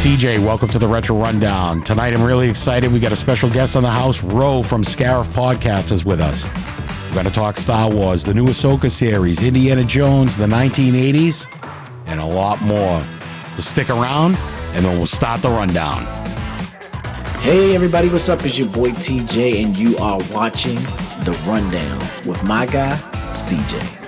CJ, welcome to the Retro Rundown. Tonight I'm really excited. We got a special guest on the house. Ro from Scarif Podcast is with us. We're going to talk Star Wars, the new Ahsoka series, Indiana Jones, the 1980s, and a lot more. So stick around, and then we'll start the rundown. Hey everybody, what's up? It's your boy TJ, and you are watching The Rundown with my guy, CJ.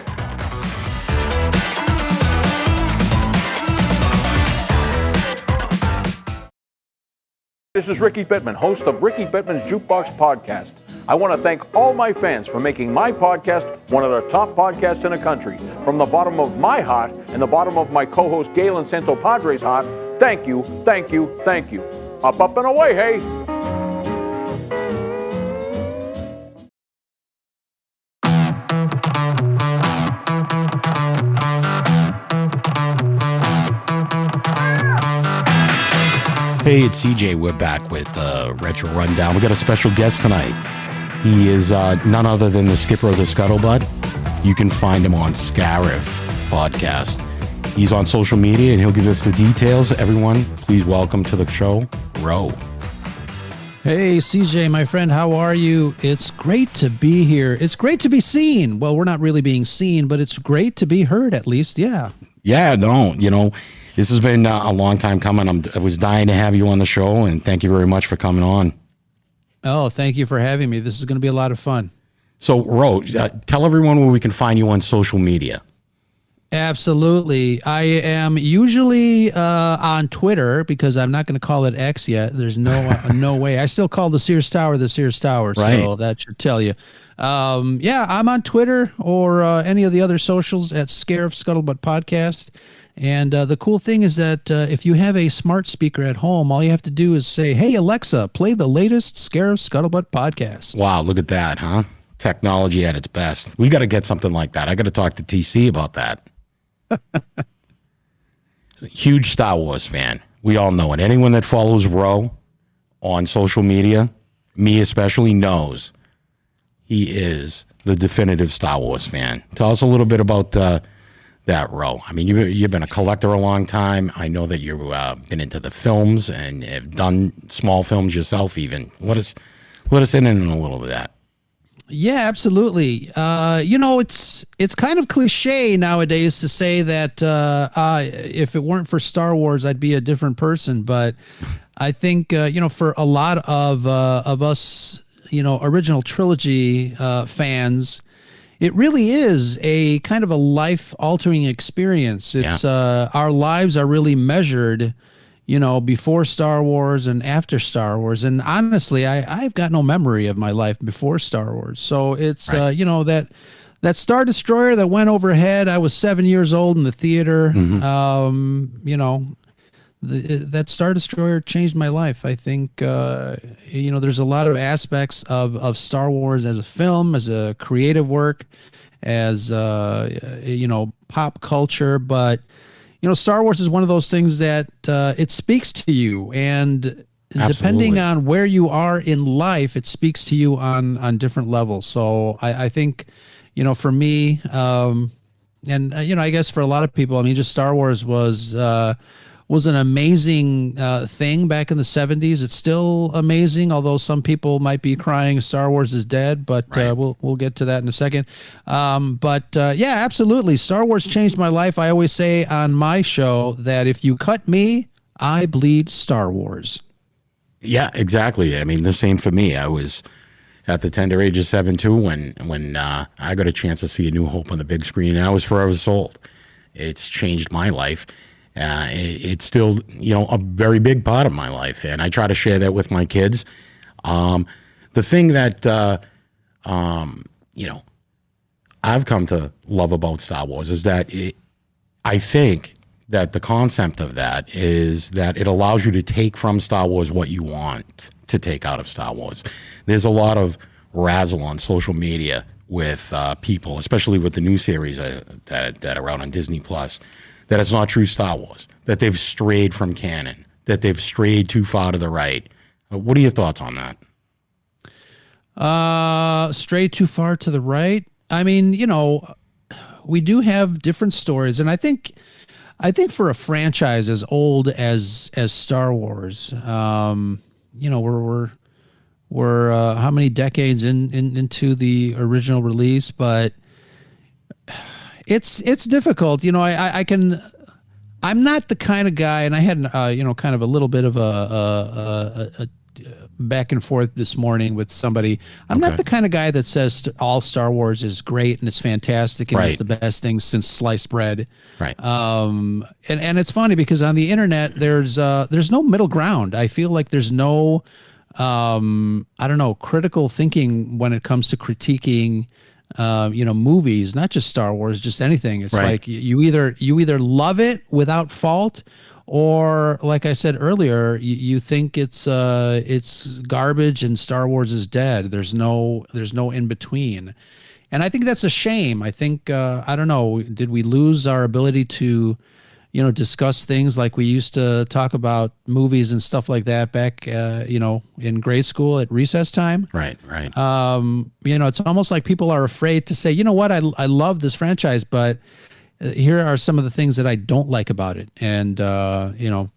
This is Ricky Bittman, host of Ricky Bittman's Jukebox Podcast. I want to thank all my fans for making my podcast one of the top podcasts in the country. From the bottom of my heart and the bottom of my co-host Galen Santopadre's heart, thank you, thank you, thank you. Up, up, and away, hey! Hey, it's CJ. We're back with Retro Rundown. We got a special guest tonight. He is none other than the skipper of the Scuttlebutt. You can find him on Scarif Podcast. He's on social media, and he'll give us the details. Everyone, please welcome to the show, Ro. Hey, CJ, my friend, how are you? It's great to be here. It's great to be seen. Well, we're not really being seen, but it's great to be heard, at least. Yeah. Yeah, no, you know, this has been a long time coming. I was dying to have you on the show, and thank you very much for coming on. Oh, thank you for having me. This is going to be a lot of fun. So, Ro, tell everyone where we can find you on social media. Absolutely. I am usually on Twitter because I'm not going to call it X yet. There's no way. I still call the Sears Tower the Sears Tower, right. So that should tell you. Yeah, I'm on Twitter or any of the other socials at Scarif Scuttlebutt Podcast. And the cool thing is that if you have a smart speaker at home, all you have to do is say, "Hey, Alexa, play the latest Scarif Scuttlebutt podcast." Wow, look at that, huh? Technology at its best. We got to get something like that. I got to talk to TC about that. Huge Star Wars fan. We all know it. Anyone that follows Ro on social media, me especially, knows he is the definitive Star Wars fan. Tell us a little bit about that, Ro. I mean, you've been a collector a long time. I know that you've been into the films and have done small films yourself even. Let us in on a little of that. Yeah, absolutely. You know, it's kind of cliche nowadays to say that if it weren't for Star Wars, I'd be a different person. But I think, you know, for a lot of us, you know, original trilogy fans, it really is a kind of a life-altering experience. It's our lives are really measured, you know, before Star Wars and after Star Wars. And honestly, I've got no memory of my life before Star Wars. So it's, right. You know, that Star Destroyer that went overhead, I was 7 years old in the theater. Mm-hmm. You know, that Star Destroyer changed my life. I think, you know, there's a lot of aspects of Star Wars as a film, as a creative work, as, you know, pop culture. But, you know, Star Wars is one of those things that it speaks to you. And Absolutely. Depending on where you are in life, it speaks to you on different levels. So I think, you know, for me, and, you know, I guess for a lot of people, I mean, just Star Wars was an amazing thing back in the 70s. It's still amazing, although some people might be crying Star Wars is dead, but right. We'll get to that in a second. But yeah, absolutely. Star Wars changed my life. I always say on my show that if you cut me, I bleed Star Wars. Yeah, exactly. I mean, the same for me. I was at the tender age of 7 too when I got a chance to see A New Hope on the big screen, and I was forever sold. It's changed my life. It's still, you know, a very big part of my life, and I try to share that with my kids. The thing that, you know, I've come to love about Star Wars is that I think that the concept of that is that it allows you to take from Star Wars what you want to take out of Star Wars. There's a lot of razzle on social media with people, especially with the new series that are out on Disney Plus, that it's not true Star Wars, that they've strayed from canon, that they've strayed too far to the right. What are your thoughts on that? Stray too far to the right? I mean, you know, we do have different stories, and I think I think for a franchise as old as Star Wars, we're how many decades into the original release, but it's difficult. I'm not the kind of guy, and I had kind of a little bit of a back and forth this morning with somebody. I'm not the kind of guy that says all Star Wars is great and it's fantastic and it's the best thing since sliced bread. Right. And it's funny because on the internet there's no middle ground. I feel like there's no critical thinking when it comes to critiquing movies, not just Star Wars, just anything. It's like you either love it without fault, or like I said earlier, you think it's garbage and Star Wars is dead. There's no in between. And I think that's a shame. I think I don't know, did we lose our ability to discuss things like we used to talk about movies and stuff like that back, in grade school at recess time. Right. It's almost like people are afraid to say, you know what, I love this franchise, but here are some of the things that I don't like about it. And,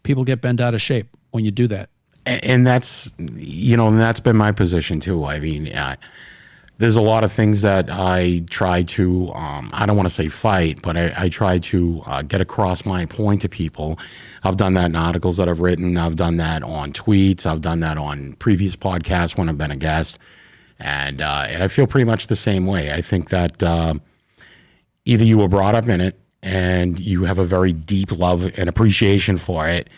people get bent out of shape when you do that. And that's, that's been my position too. I mean, there's a lot of things that I try to, I don't want to say fight, but I try to get across my point to people. I've done that in articles that I've written. I've done that on tweets. I've done that on previous podcasts when I've been a guest. And I feel pretty much the same way. I think that either you were brought up in it and you have a very deep love and appreciation for it,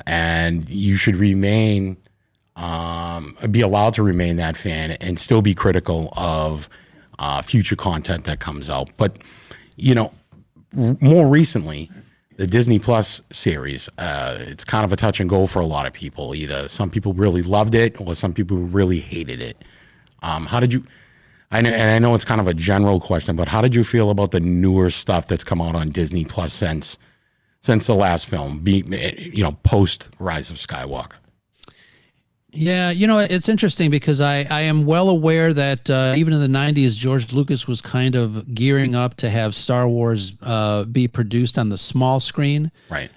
and you should remain be allowed to remain that fan and still be critical of future content that comes out. But, more recently, the Disney Plus series, it's kind of a touch and go for a lot of people. Either some people really loved it or some people really hated it. How did you, I know it's kind of a general question, but how did you feel about the newer stuff that's come out on Disney Plus since the last film, post Rise of Skywalker? Yeah, it's interesting because I am well aware that even in the 90s, George Lucas was kind of gearing up to have Star Wars be produced on the small screen. Right.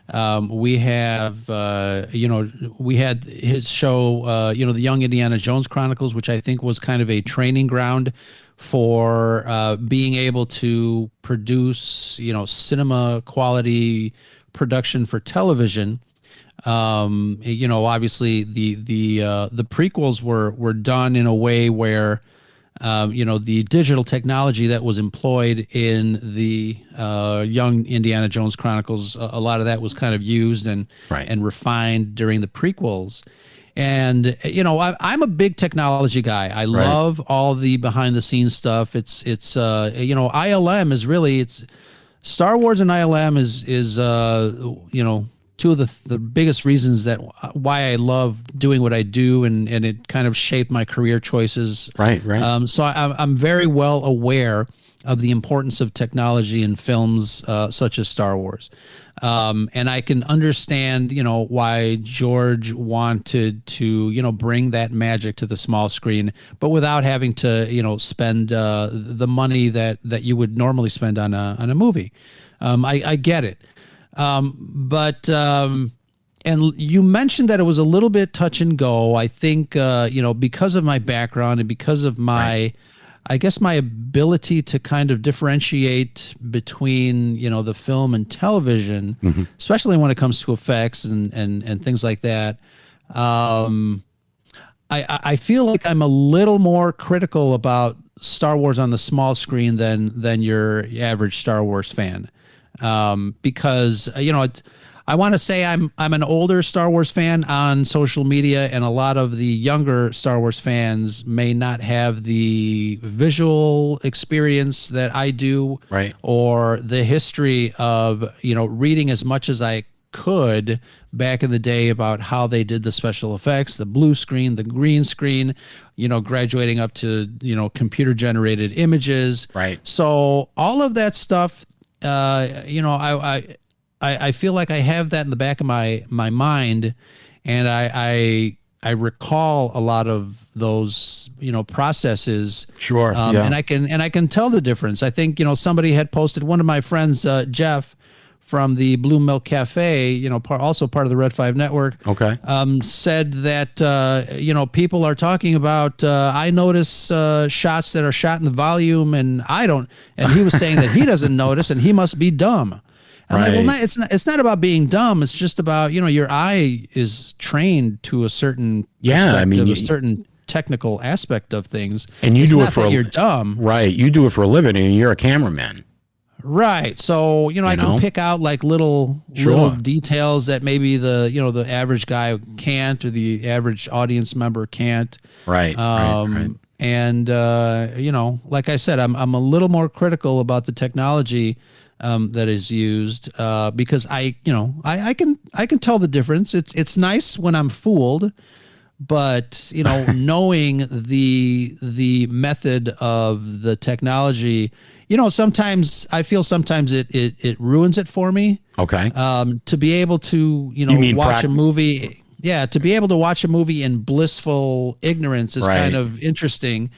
We have, we had his show, the Young Indiana Jones Chronicles, which I think was kind of a training ground for being able to produce, cinema quality production for television. Obviously the prequels were done in a way where, the digital technology that was employed in the Young Indiana Jones Chronicles, a lot of that was kind of used and refined during the prequels. And, I'm a big technology guy. I love all the behind the scenes stuff. It's ILM is really, Star Wars and ILM is two of the biggest reasons that why I love doing what I do, and it kind of shaped my career choices. Right. So I'm very well aware of the importance of technology in films such as Star Wars. And I can understand, why George wanted to, bring that magic to the small screen, but without having to, spend the money that you would normally spend on a movie. I get it. And you mentioned that it was a little bit touch and go. I think, because of my background and because of my, I guess my ability to kind of differentiate between, the film and television, especially when it comes to effects and things like that. I feel like I'm a little more critical about Star Wars on the small screen than your average Star Wars fan. Because, I want to say I'm an older Star Wars fan on social media, and a lot of the younger Star Wars fans may not have the visual experience that I do, or the history of, reading as much as I could back in the day about how they did the special effects, the blue screen, the green screen, graduating up to, computer generated images. Right. So all of that stuff, I feel like I have that in the back of my mind, and I recall a lot of those, processes. Sure. And I can tell the difference. I think, somebody had posted, one of my friends, Jeff from the Blue Milk Cafe, also part of the Red 5 Network, Okay. said that, people are talking about, I notice shots that are shot in the volume and I don't, and he was saying that he doesn't notice and he must be dumb. I'm like, well, it's not about being dumb. It's just about, your eye is trained to a certain a certain technical aspect of things. And you do it for you're dumb. Right. You do it for a living and you're a cameraman. Right. So, I can pick out like little details that maybe the average guy can't, or the average audience member can't. Right. Right. And, like I said, I'm a little more critical about the technology that is used because I can tell the difference. It's nice when I'm fooled, but knowing the method of the technology, sometimes I feel it ruins it for me. Okay. To be able to watch a movie. Yeah, to be able to watch a movie in blissful ignorance is kind of interesting,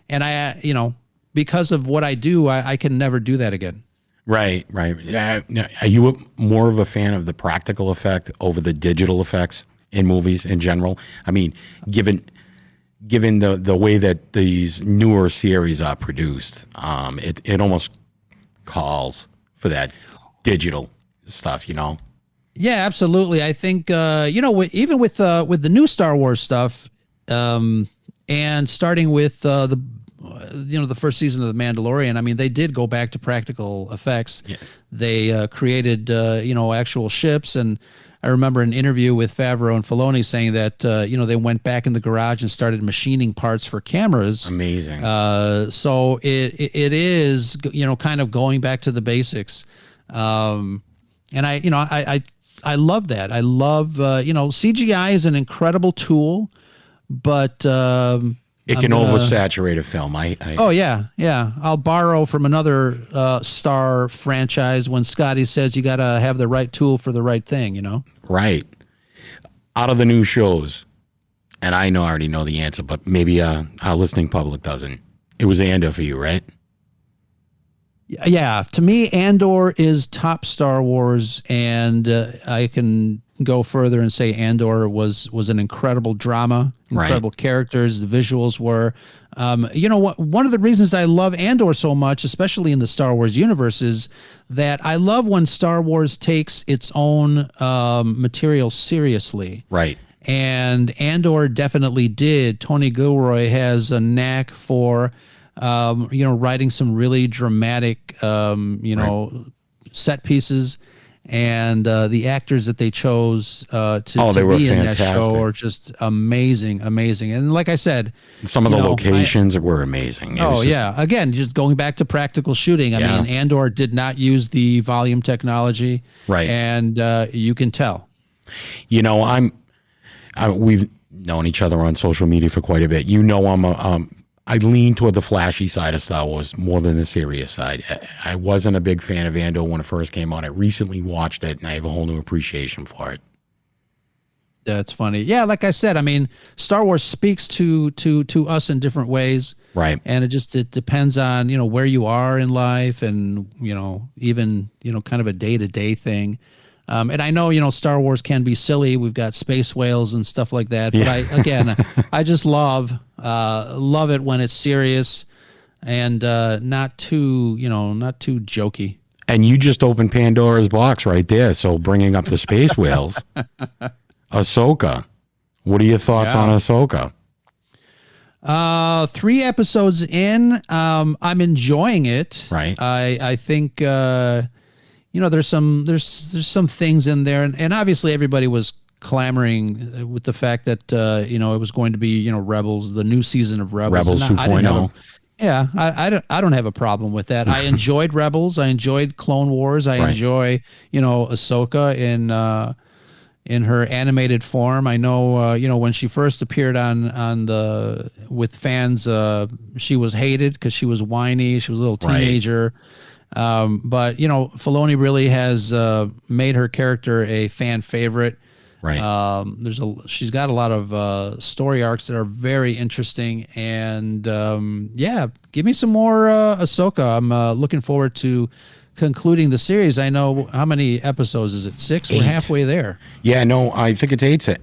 and I because of what I do, I can never do that again. Right. Are you more of a fan of the practical effect over the digital effects in movies in general? I mean, given the way that these newer series are produced, it almost calls for that digital stuff, Yeah, absolutely. I think even with the new Star Wars stuff, and starting with the first season of The Mandalorian, I mean, they did go back to practical effects. Yeah. They created actual ships, and I remember an interview with Favreau and Filoni saying that they went back in the garage and started machining parts for cameras. Amazing. So it is kind of going back to the basics, and I love that. I love CGI is an incredible tool, but it can oversaturate a film. Oh yeah. I'll borrow from another Star franchise when Scotty says you got to have the right tool for the right thing. Right. Out of the new shows, and I already know the answer, but maybe our listening public doesn't. It was Andor for you, right? Yeah. To me, Andor is top Star Wars, and I can go further and say Andor was an incredible drama, incredible characters. The visuals were, one of the reasons I love Andor so much, especially in the Star Wars universe, is that I love when Star Wars takes its own material seriously. Right. And Andor definitely did. Tony Gilroy has a knack for, writing some really dramatic, set pieces. And the actors that they chose to be in that show are just amazing. And like I said, some of the locations were amazing. Again, just going back to practical shooting. I mean, Andor did not use the volume technology, right? And you can tell. We've known each other on social media for quite a bit. I lean toward the flashy side of Star Wars more than the serious side. I wasn't a big fan of Andor when it first came on. I recently watched it, and I have a whole new appreciation for it. That's funny. Yeah, like I said, I mean, Star Wars speaks to us in different ways. Right. And it depends on, where you are in life and, even, kind of a day-to-day thing. And I know, Star Wars can be silly. We've got space whales and stuff like that. But I just love it when it's serious and not too jokey. And you just opened Pandora's box right there. So bringing up the space whales, Ahsoka. What are your thoughts on Ahsoka? 3 episodes in, I'm enjoying it. Right. I think there's some things in there, and obviously everybody was clamoring with the fact that it was going to be Rebels, the new season of Rebels 2.0. Yeah, I don't have a problem with that. I enjoyed Rebels. I enjoyed Clone Wars. I enjoy Ahsoka in her animated form. I know when she first appeared with fans, she was hated because she was whiny. She was a little teenager. But Filoni really has made her character a fan favorite. Right. She's got a lot of story arcs that are very interesting, and give me some more Ahsoka. I'm looking forward to concluding the series. I know how many episodes is it? 6? 8. We're halfway there. Yeah, no, I think it's 8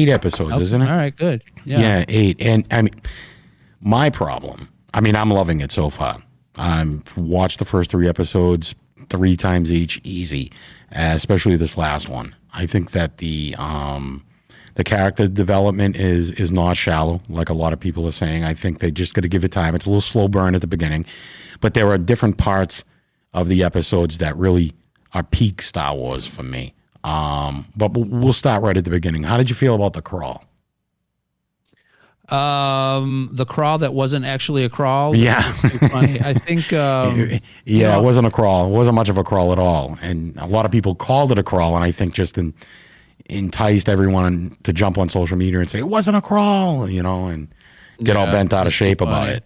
episodes, isn't it? All right, good. Yeah, 8. And I mean, my problem, I mean, I'm loving it so far. I've watched the first 3 episodes 3 times each, easy, especially this last one. I think that the character development is not shallow, like a lot of people are saying. I think they just got to give it time. It's a little slow burn at the beginning, but there are different parts of the episodes that really are peak Star Wars for me. But we'll start right at the beginning. How did you feel about the crawl? The crawl that wasn't actually a crawl. Yeah. Funny. I think. It wasn't a crawl. It wasn't much of a crawl at all. And a lot of people called it a crawl, and I think just enticed everyone to jump on social media and say it wasn't a crawl, and get all bent out of shape about it.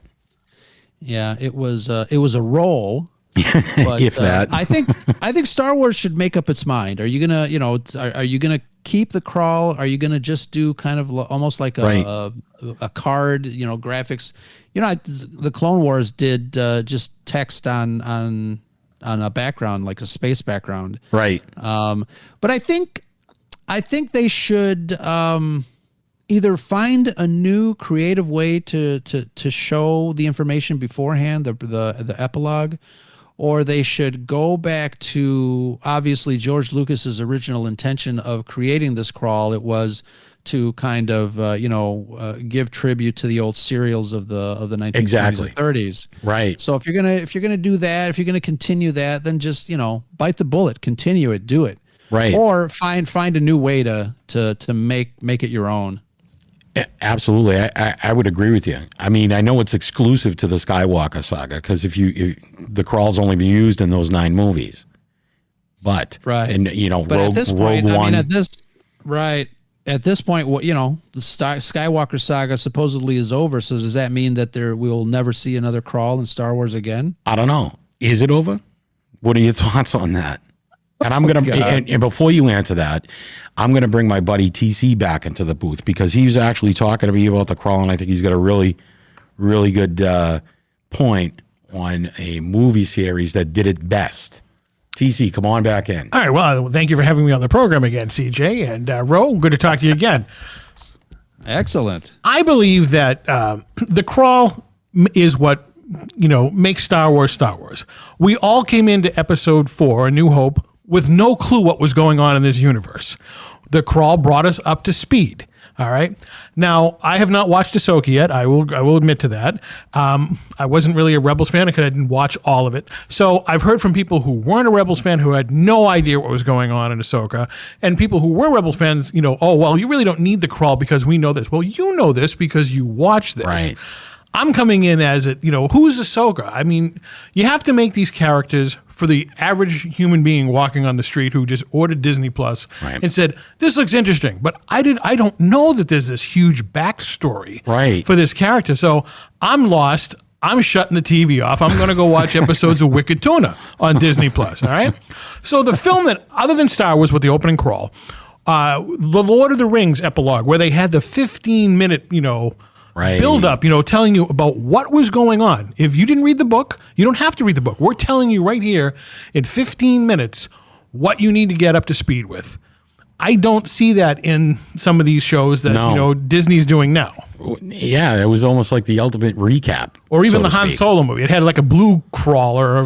Yeah, it was a roll. But, if that. I think Star Wars should make up its mind. Are you gonna, are you gonna keep the crawl? Are you gonna just do kind of almost like a card, graphics? The Clone Wars did just text on a background, like a space background, right? But I think they should either find a new creative way to show the information beforehand, the epilogue, or they should go back to obviously George Lucas's original intention of creating this crawl. It was to kind of give tribute to the old serials of the 1920s and 30s. Right. So if you're gonna do that, if you're gonna continue that, then just bite the bullet, continue it, do it. Right. Or find a new way to make it your own. Absolutely. I would agree with you. I mean, I know it's exclusive to the Skywalker saga because if the crawl's only been used in those 9 movies. But right. And but Rogue, at this point, Rogue One. At this point, the Skywalker saga supposedly is over. So does that mean that we will never see another crawl in Star Wars again? I don't know. Is it over? What are your thoughts on that? And I'm going to, and before you answer that, I'm going to bring my buddy TC back into the booth because he was actually talking to me about the crawl, and I think he's got a really, really good point on a movie series that did it best. TC, come on back in. All right. Well, thank you for having me on the program again, CJ. And Ro, good to talk to you again. Excellent. I believe that the crawl is what makes Star Wars Star Wars. We all came into Episode 4, A New Hope, with no clue what was going on in this universe. The crawl brought us up to speed. All right. Now, I have not watched Ahsoka yet. I will admit to that. I wasn't really a Rebels fan because I didn't watch all of it. So I've heard from people who weren't a Rebels fan who had no idea what was going on in Ahsoka, and people who were Rebels fans, oh, well, you really don't need the crawl because we know this. Well, you know this because you watch this. Right. I'm coming in as who's Ahsoka? I mean, you have to make these characters for the average human being walking on the street who just ordered Disney Plus and said, this looks interesting. But I don't know that there's this huge backstory for this character. So I'm lost. I'm shutting the TV off. I'm going to go watch episodes of Wicked Tuna on Disney Plus. All right. So the film that, other than Star Wars with the opening crawl, the Lord of the Rings epilogue, where they had the 15-minute, build up, telling you about what was going on. If you didn't read the book, you don't have to read the book. We're telling you right here in 15 minutes what you need to get up to speed with. I don't see that in some of these shows that Disney's doing now. Yeah, it was almost like the ultimate recap. Or even the Han Solo movie. It had like a blue crawler,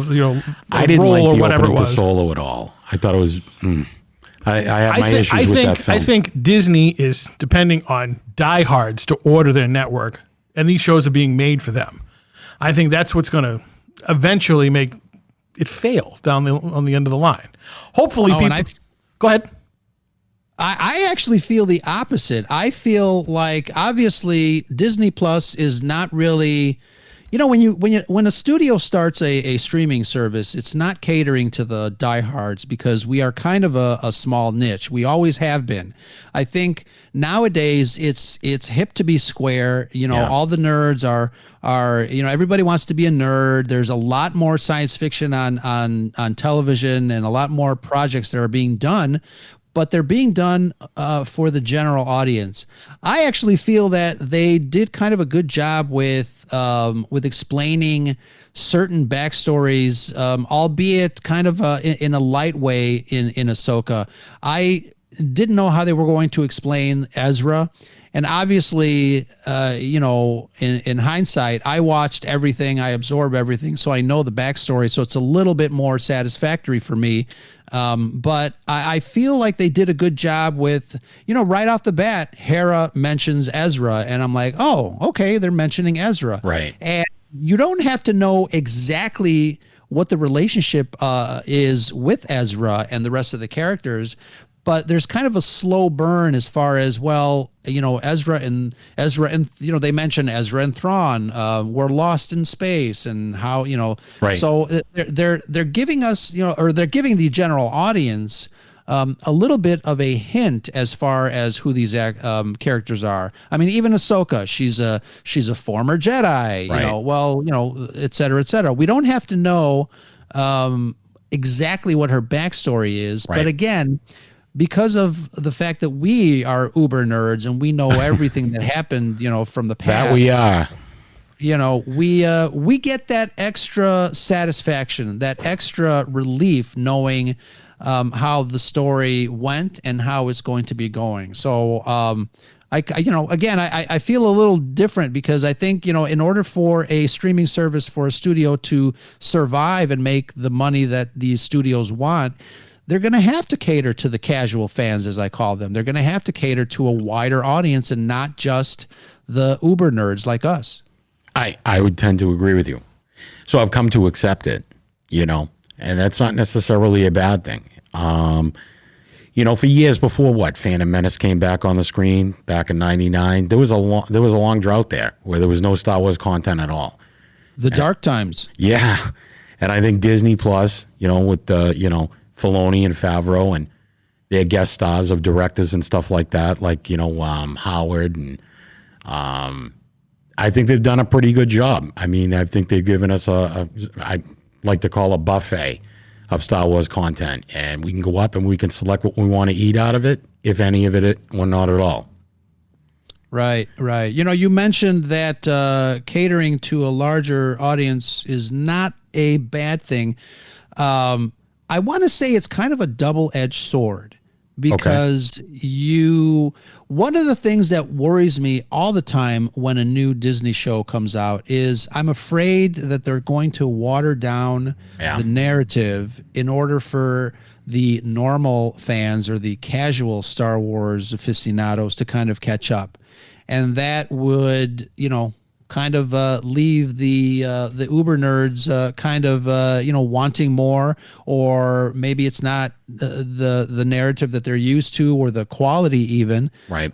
I didn't like the opening to Solo at all. I thought it was. I have my issues with that film. I think Disney is depending on diehards to order their network, and these shows are being made for them. I think that's what's going to eventually make it fail on the end of the line. Hopefully, people. Go ahead. I actually feel the opposite. I feel like obviously Disney Plus is not really. When a studio starts a streaming service, it's not catering to the diehards because we are kind of a small niche. We always have been. I think nowadays it's hip to be square. All the nerds are everybody wants to be a nerd. There's a lot more science fiction on television and a lot more projects that are being done. but they're being done for the general audience. I actually feel that they did kind of a good job with explaining certain backstories, albeit kind of in a light way in Ahsoka. I didn't know how they were going to explain Ezra. And obviously, in hindsight, I watched everything, I absorbed everything, so I know the backstory. So it's a little bit more satisfactory for me. But I feel like they did a good job with, right off the bat, Hera mentions Ezra, and I'm like, oh, okay, they're mentioning Ezra. Right. And you don't have to know exactly what the relationship is with Ezra and the rest of the characters, but there's kind of a slow burn as far as, Ezra and they mention Ezra and Thrawn were lost in space, and how, Right. So they're giving us, or they're giving the general audience a little bit of a hint as far as who these characters are. I mean, even Ahsoka, she's a former Jedi, Right. et cetera, et cetera. We don't have to know exactly what her backstory is, Right. but again, because of the fact that we are uber nerds and we know everything that happened, from the past. That we are. We get that extra satisfaction, that extra relief knowing how the story went and how it's going to be going. So, I feel a little different because I think, in order for a streaming service, for a studio to survive and make the money that these studios want, they're going to have to cater to the casual fans, as I call them. They're going to have to cater to a wider audience and not just the uber nerds like us. I would tend to agree with you. So I've come to accept it, and that's not necessarily a bad thing. For years before Phantom Menace came back on the screen back in '99, there was a long drought there where there was no Star Wars content at all. The dark times. Yeah. And I think Disney Plus, with the, Filoni and Favreau and their guest stars of directors and stuff like that, like, Howard, and I think they've done a pretty good job. I mean, I think they've given us I like to call a buffet of Star Wars content, and we can go up and we can select what we want to eat out of it, if any of it or not at all. Right. You mentioned that catering to a larger audience is not a bad thing. I want to say it's kind of a double-edged sword because one of the things that worries me all the time when a new Disney show comes out is I'm afraid that they're going to water down the narrative in order for the normal fans or the casual Star Wars aficionados to kind of catch up. And that would, kind of leave the uber nerds kind of wanting more, or maybe it's not the narrative that they're used to or the quality even. Right.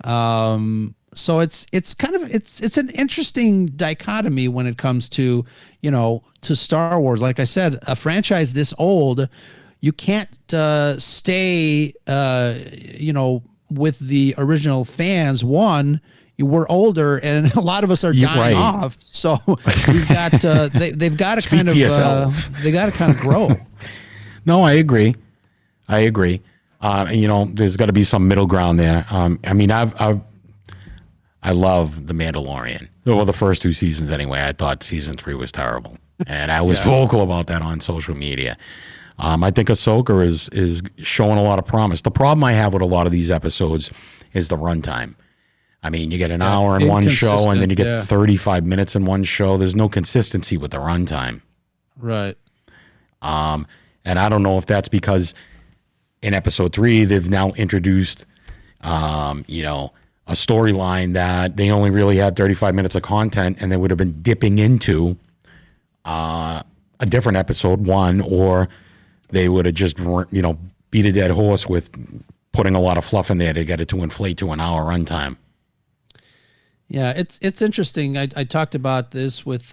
So it's kind of it's an interesting dichotomy when it comes to to Star Wars. Like I said, a franchise this old, you can't stay with the original fans. One, we're older, and a lot of us are dying off. So we've got they've got to kind of they got to kind of grow. No, I agree. There's got to be some middle ground there. I mean, I love The Mandalorian. Well, the first two seasons anyway. I thought season 3 was terrible, and I was vocal about that on social media. I think Ahsoka is showing a lot of promise. The problem I have with a lot of these episodes is the runtime. I mean, you get an hour in one show, and then you get 35 minutes in one show. There's no consistency with the runtime. Right. And I don't know if that's because in episode 3, they've now introduced, a storyline that they only really had 35 minutes of content, and they would have been dipping into a different episode 1, or they would have just, beat a dead horse with putting a lot of fluff in there to get it to inflate to an hour runtime. Yeah, it's interesting. I talked about this with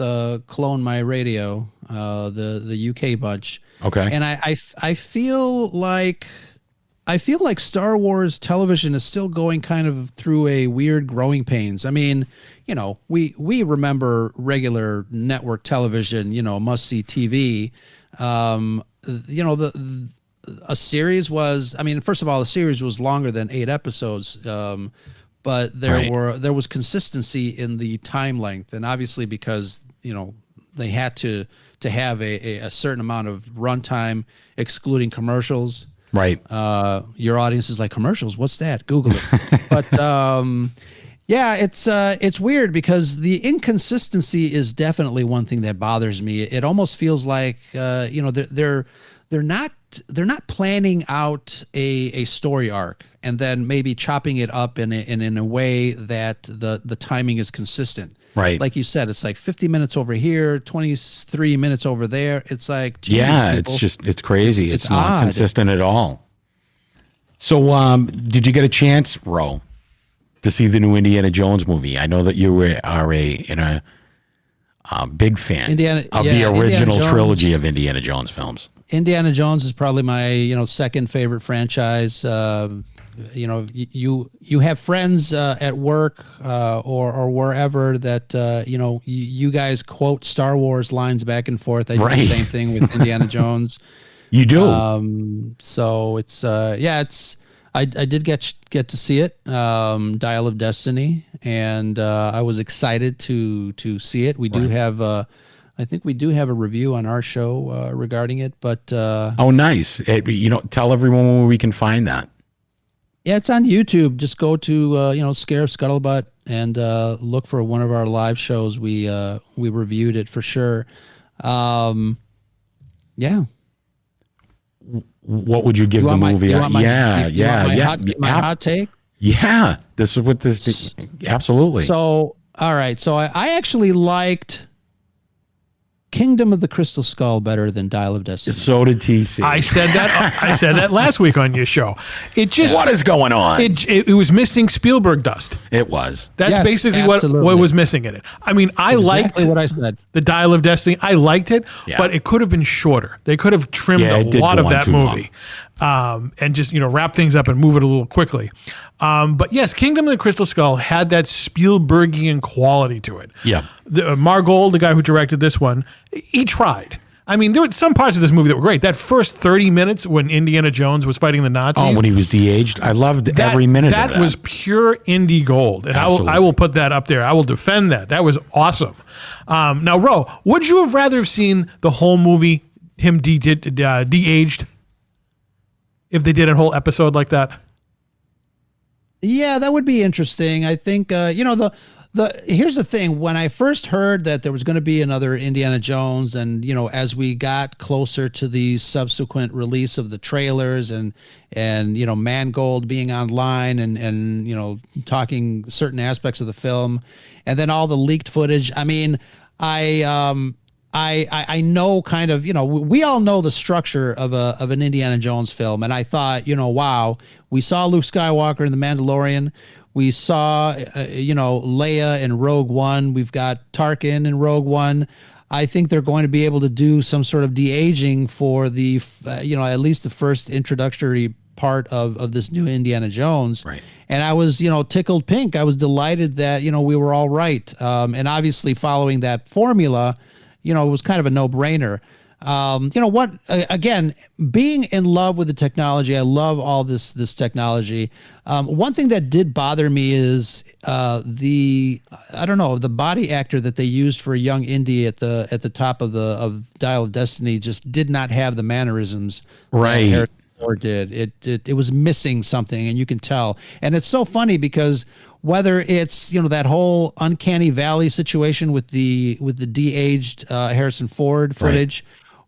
Clone My Radio, the UK bunch. Okay. And I feel like Star Wars television is still going kind of through a weird growing pains. I mean, we remember regular network television, must see TV. a series was, I mean, first of all, the series was longer than 8 episodes, but there was consistency in the time length, and obviously because they had to have a certain amount of runtime, excluding commercials. Right. Your audience is like, commercials? What's that? Google it. But yeah, it's weird because the inconsistency is definitely one thing that bothers me. It almost feels like they're not planning out a story arc and then maybe chopping it up in a way that the timing is consistent. Right. Like you said, it's like 50 minutes over here, 23 minutes over there. It's like, geez, yeah, people. it's crazy. It's not odd. consistent at all. So, did you get a chance, Ro, to see the new Indiana Jones movie? I know that you are a big fan of the original trilogy of Indiana Jones films. Indiana Jones is probably my second favorite franchise. You have friends at work or wherever that you guys quote Star Wars lines back and forth. I do the same thing with Indiana Jones. You do. So it's I did get to see it, Dial of Destiny, and I was excited to see it. We do have I think we do have a review on our show regarding it, but oh, nice. Tell everyone where we can find that. Yeah, it's on YouTube. Just go to Scarif Scuttlebutt and look for one of our live shows. We reviewed it for sure. Yeah. What would you give the movie? My hot take. Yeah, this is what this. Absolutely. So, all right. So I actually liked Kingdom of the Crystal Skull better than Dial of Destiny. So did TC. I said that last week on your show. It just what is going on? It was missing Spielberg dust. It was. That's basically what was missing in it. I mean, I liked what I said. The Dial of Destiny. I liked it, but it could have been shorter. They could have trimmed a lot of that movie. And just wrap things up and move it a little quickly. But yes, Kingdom of the Crystal Skull had that Spielbergian quality to it. Yeah. Margold, the guy who directed this one, he tried. I mean, there were some parts of this movie that were great. That first 30 minutes when Indiana Jones was fighting the Nazis. Oh, when he was de-aged. I loved every minute of that. That was pure indie gold. And I will put that up there. I will defend that. That was awesome. Now, Ro, would you have rather have seen the whole movie, him de-aged, if they did a whole episode like that? Yeah, that would be interesting. I think here's the thing. When I first heard that there was going to be another Indiana Jones, and as we got closer to the subsequent release of the trailers and Mangold being online and talking certain aspects of the film, and then all the leaked footage. I mean, I know kind of, we all know the structure of an Indiana Jones film. And I thought, wow, we saw Luke Skywalker in The Mandalorian. We saw, Leia in Rogue One. We've got Tarkin in Rogue One. I think they're going to be able to do some sort of de-aging for the, at least the first introductory part of this new Indiana Jones. Right. And I was, tickled pink. I was delighted that, we were all right. And obviously following that formula, it was kind of a no-brainer. Again, being in love with the technology, I love all this technology. One thing that did bother me is the body actor that they used for young Indy at the top of Dial of Destiny just did not have the mannerisms. Right. Harrison Ford did. It was missing something, and you can tell. And it's so funny because whether it's that whole Uncanny Valley situation with the de-aged Harrison Ford footage,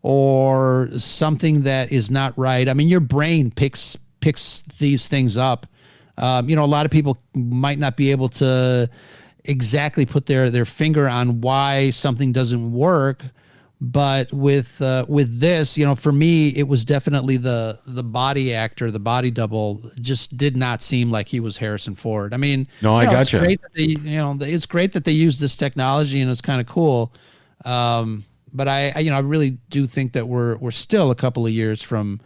or something that is not right. I mean, your brain picks these things up. A lot of people might not be able to exactly put their finger on why something doesn't work. But with this, for me, it was definitely the body actor, the body double just did not seem like he was Harrison Ford. I mean, no, I gotcha. It's great that they use this technology and it's kind of cool. But I really do think that we're still a couple of years from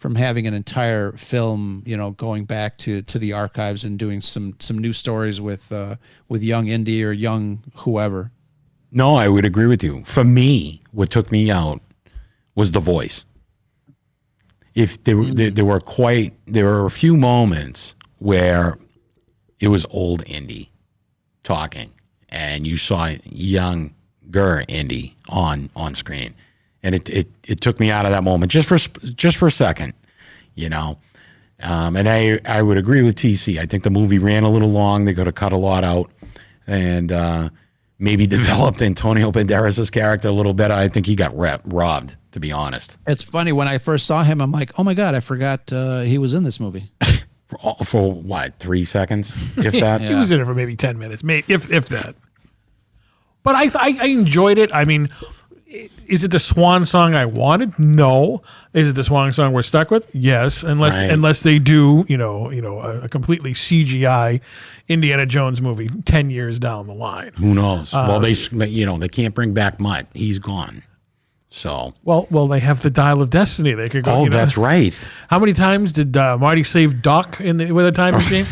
having an entire film, going back to the archives and doing some new stories with young Indy or young whoever. No, I would agree with you. For me, what took me out was the voice. if there were a few moments where it was old Indy talking, and you saw younger Indy on screen, and it took me out of that moment just for a second, you know. And I would agree with TC. I think the movie ran a little long. They could have cut a lot out, and maybe developed Antonio Banderas' character a little better. I think he got robbed, to be honest. It's funny, when I first saw him, I'm like, oh my God, I forgot he was in this movie. For what, 3 seconds, if that? He was in it for maybe 10 minutes, maybe if that. But I enjoyed it. I mean, is it the swan song I wanted? No. Is it the swan song we're stuck with? Yes, unless they do, a completely CGI Indiana Jones movie 10 years down the line. Who knows? Well, they can't bring back Mutt. He's gone. So well, they have the Dial of Destiny. They could go. Oh, that's right. How many times did Marty save Doc with a time machine?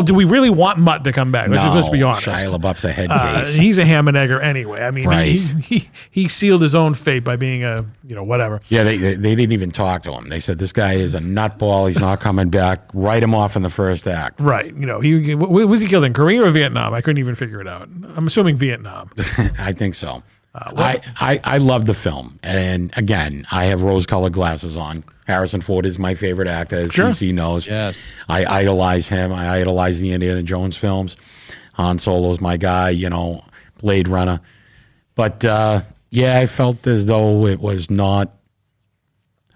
Do we really want Mutt to come back? Let's be honest. Shia LaBeouf's a head case. He's a ham and egger anyway. I mean, right. he sealed his own fate by being a whatever. Yeah, they didn't even talk to him. They said this guy is a nutball. He's not coming back. Write him off in the first act. Right. Was he killed in Korea or Vietnam? I couldn't even figure it out. I'm assuming Vietnam. I think so. I love the film, and again, I have rose-colored glasses on. Harrison Ford is my favorite actor, as CC knows. Yes. I idolize him. I idolize the Indiana Jones films. Han Solo's my guy, Blade Runner. But I felt as though it was not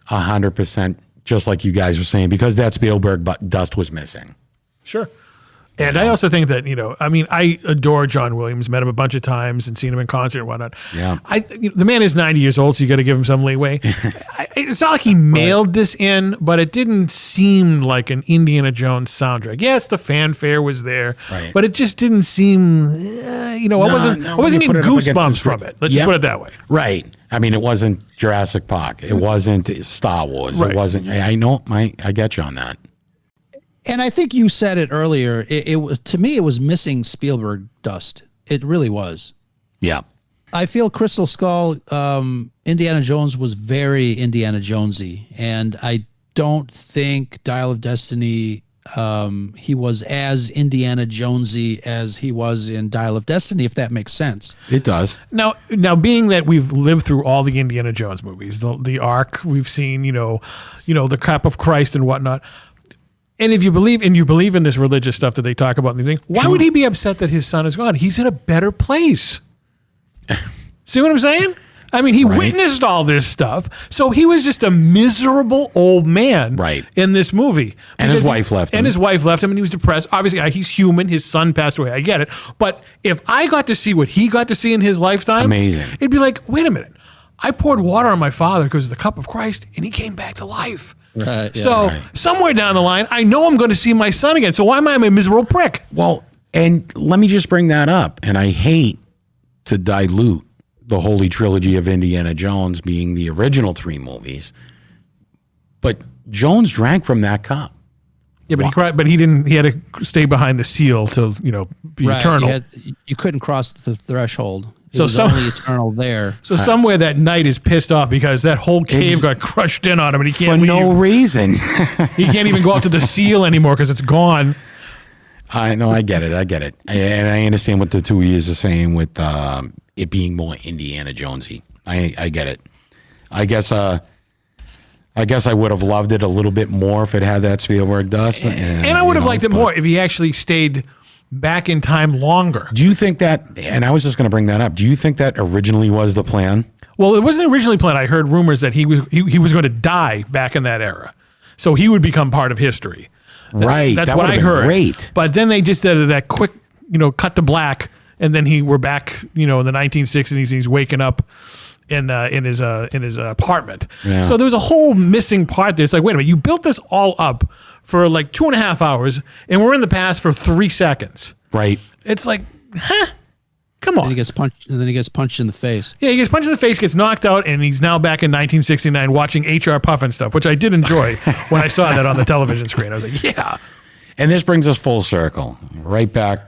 100%, just like you guys were saying, because that Spielberg dust was missing. Sure. And I also think that, I adore John Williams, met him a bunch of times and seen him in concert and whatnot. Yeah. The man is 90 years old, so you got to give him some leeway. It's not like he mailed this in, but it didn't seem like an Indiana Jones soundtrack. Yes, the fanfare was there, but it just didn't seem, I wasn't getting goosebumps from it. Let's just put it that way. Right. I mean, it wasn't Jurassic Park. It wasn't Star Wars. Right. It wasn't, I know, I get you on that. And I think you said it earlier. It was, to me, it was missing Spielberg dust. It really was. Yeah. I feel Crystal Skull, Indiana Jones was very Indiana Jonesy, and I don't think Dial of Destiny, he was as Indiana Jonesy as he was in Dial of Destiny, if that makes sense. It does. Now, being that we've lived through all the Indiana Jones movies, the Ark, we've seen, the Cup of Christ and whatnot. And if you believe in this religious stuff that they talk about, and things, why would he be upset that his son is gone? He's in a better place. See what I'm saying? I mean, he witnessed all this stuff, so he was just a miserable old man in this movie. And his wife left him. And his wife left him, and he was depressed. Obviously, he's human. His son passed away. I get it. But if I got to see what he got to see in his lifetime, amazing. It'd be like, wait a minute. I poured water on my father because of the cup of Christ, and he came back to life. Right, yeah, so somewhere down the line, I know I'm going to see my son again. So why am I a miserable prick? Well, and let me just bring that up. And I hate to dilute the holy trilogy of Indiana Jones being the original 3 movies, but Jones drank from that cup. Yeah, but he cried. But he didn't. He had to stay behind the seal to be eternal. You couldn't cross the threshold. It was only eternal there. So somewhere that knight is pissed off because that whole cave got crushed in on him, and he can't for no reason. He can't even go up to the seal anymore because it's gone. I know. I get it. And I understand what the 2 years are saying with it being more Indiana Jonesy. I get it. I guess I would have loved it a little bit more if it had that Spielberg dust. And I would have liked it more if he actually stayed back in time longer. Do you think that, and I was just going to bring that up, do you think that originally was the plan? Well, it wasn't originally planned. I heard rumors that he was going to die back in that era. So he would become part of history. Right. That's that what I heard. Great. But then they just did that quick, cut to black, and then we're back, in the 1960s, and he's waking up in his apartment. Yeah. So there was a whole missing part there. It's like, wait a minute, you built this all up for like 2.5 hours, and we're in the past for 3 seconds. Right. It's like, come on. And then he gets punched in the face. Yeah, he gets punched in the face, gets knocked out, and he's now back in 1969 watching H.R. Puffin stuff, which I did enjoy when I saw that on the television screen. I was like, yeah. And this brings us full circle, right back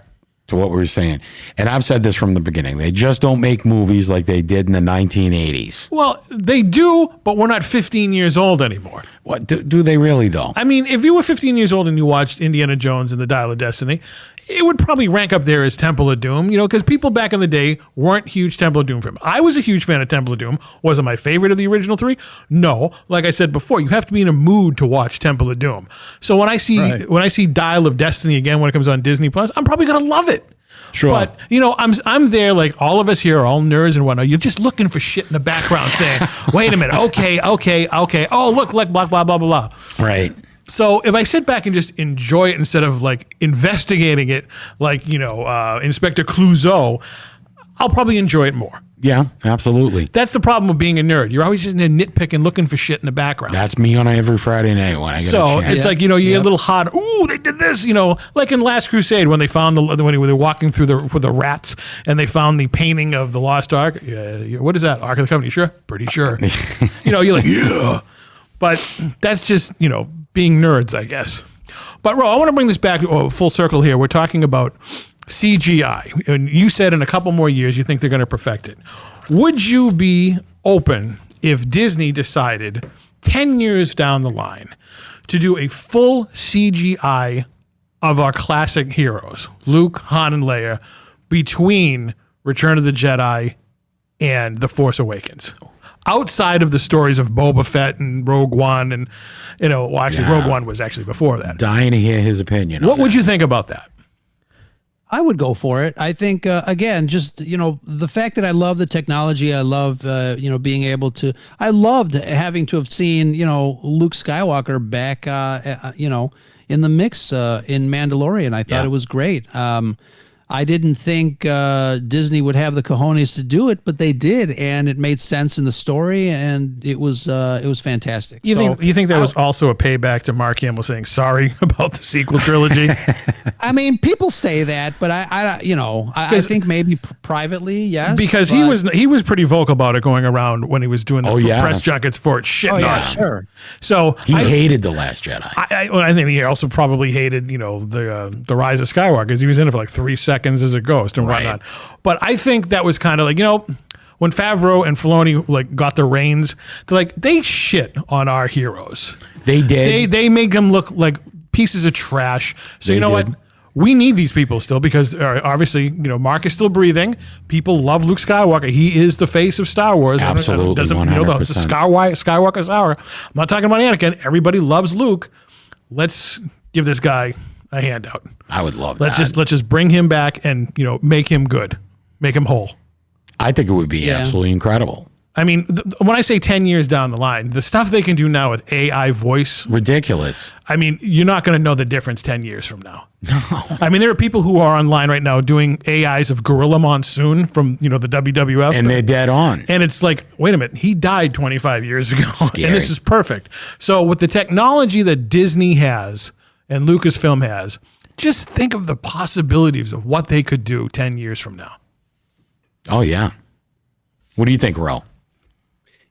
to what we were saying. And I've said this from the beginning. They just don't make movies like they did in the 1980s. Well, they do, but we're not 15 years old anymore. What do they really, though? I mean, if you were 15 years old and you watched Indiana Jones and the Dial of Destiny, it would probably rank up there as Temple of Doom, because people back in the day weren't huge Temple of Doom fans. I was a huge fan of Temple of Doom. Was it my favorite of the original three? No. Like I said before, you have to be in a mood to watch Temple of Doom. So when I see Dial of Destiny again when it comes on Disney Plus, I'm probably gonna love it. Sure. But, I'm there, like all of us here are all nerds and whatnot. You're just looking for shit in the background saying, wait a minute, okay. Oh, look, blah, blah, blah, blah, blah. Right. So if I sit back and just enjoy it instead of like investigating it, like, Inspector Clouseau, I'll probably enjoy it more. Yeah, absolutely. That's the problem with being a nerd. You're always just nitpicking, looking for shit in the background. That's me on every Friday night when I get a chance. It's like, you get a little hot. Ooh, they did this, like in Last Crusade when they found when they were walking through the rats and they found the painting of the Lost Ark. What is that? Ark of the Covenant? You sure? Pretty sure. You're like, yeah. But that's just, being nerds, I guess. But Ro, I want to bring this back full circle here. We're talking about CGI, and you said in a couple more years you think they're going to perfect it. Would you be open if Disney decided 10 years down the line to do a full CGI of our classic heroes, Luke, Han, and Leia, between Return of the Jedi and The Force Awakens? Outside of the stories of Boba Fett and Rogue One, and Rogue One was actually before that. Dying to hear his opinion. What would you think about that? I would go for it. I think, again, just, the fact that I love the technology, I love, being able to, I loved having to have seen, Luke Skywalker back, in the mix in Mandalorian. I thought it was great. I didn't think Disney would have the cojones to do it, but they did, and it made sense in the story, and it was fantastic. You think that was also a payback to Mark Hamill saying sorry about the sequel trilogy? I mean, people say that, but I think maybe privately, yes. Because he was pretty vocal about it going around when he was doing the press junkets for it, shitting on it. Sure. So he hated The Last Jedi. I think he also probably hated, the Rise of Skywalker, because he was in it for like 3 seconds as a ghost and whatnot. But I think that was kind of like, when Favreau and Filoni like got the reins, they're like, they shit on our heroes. They did. They make them look like pieces of trash. So you know what? We need these people still because obviously, Mark is still breathing. People love Luke Skywalker. He is the face of Star Wars. Absolutely, doesn't 100%. It's a Skywalker's hour. I'm not talking about Anakin. Everybody loves Luke. Let's give this guy a handout. I would love that. Let's just bring him back and make him good, make him whole. I think it would be absolutely incredible. I mean, when I say 10 years down the line, the stuff they can do now with AI voice, ridiculous. I mean, you're not going to know the difference 10 years from now. No. I mean, there are people who are online right now doing AIs of Gorilla Monsoon from the WWF, and they're dead on. And it's like, wait a minute, he died 25 years ago, Scary. and this is perfect. So with the technology that Disney has and Lucasfilm has, just think of the possibilities of what they could do 10 years from now. Oh yeah. What do you think, Ro?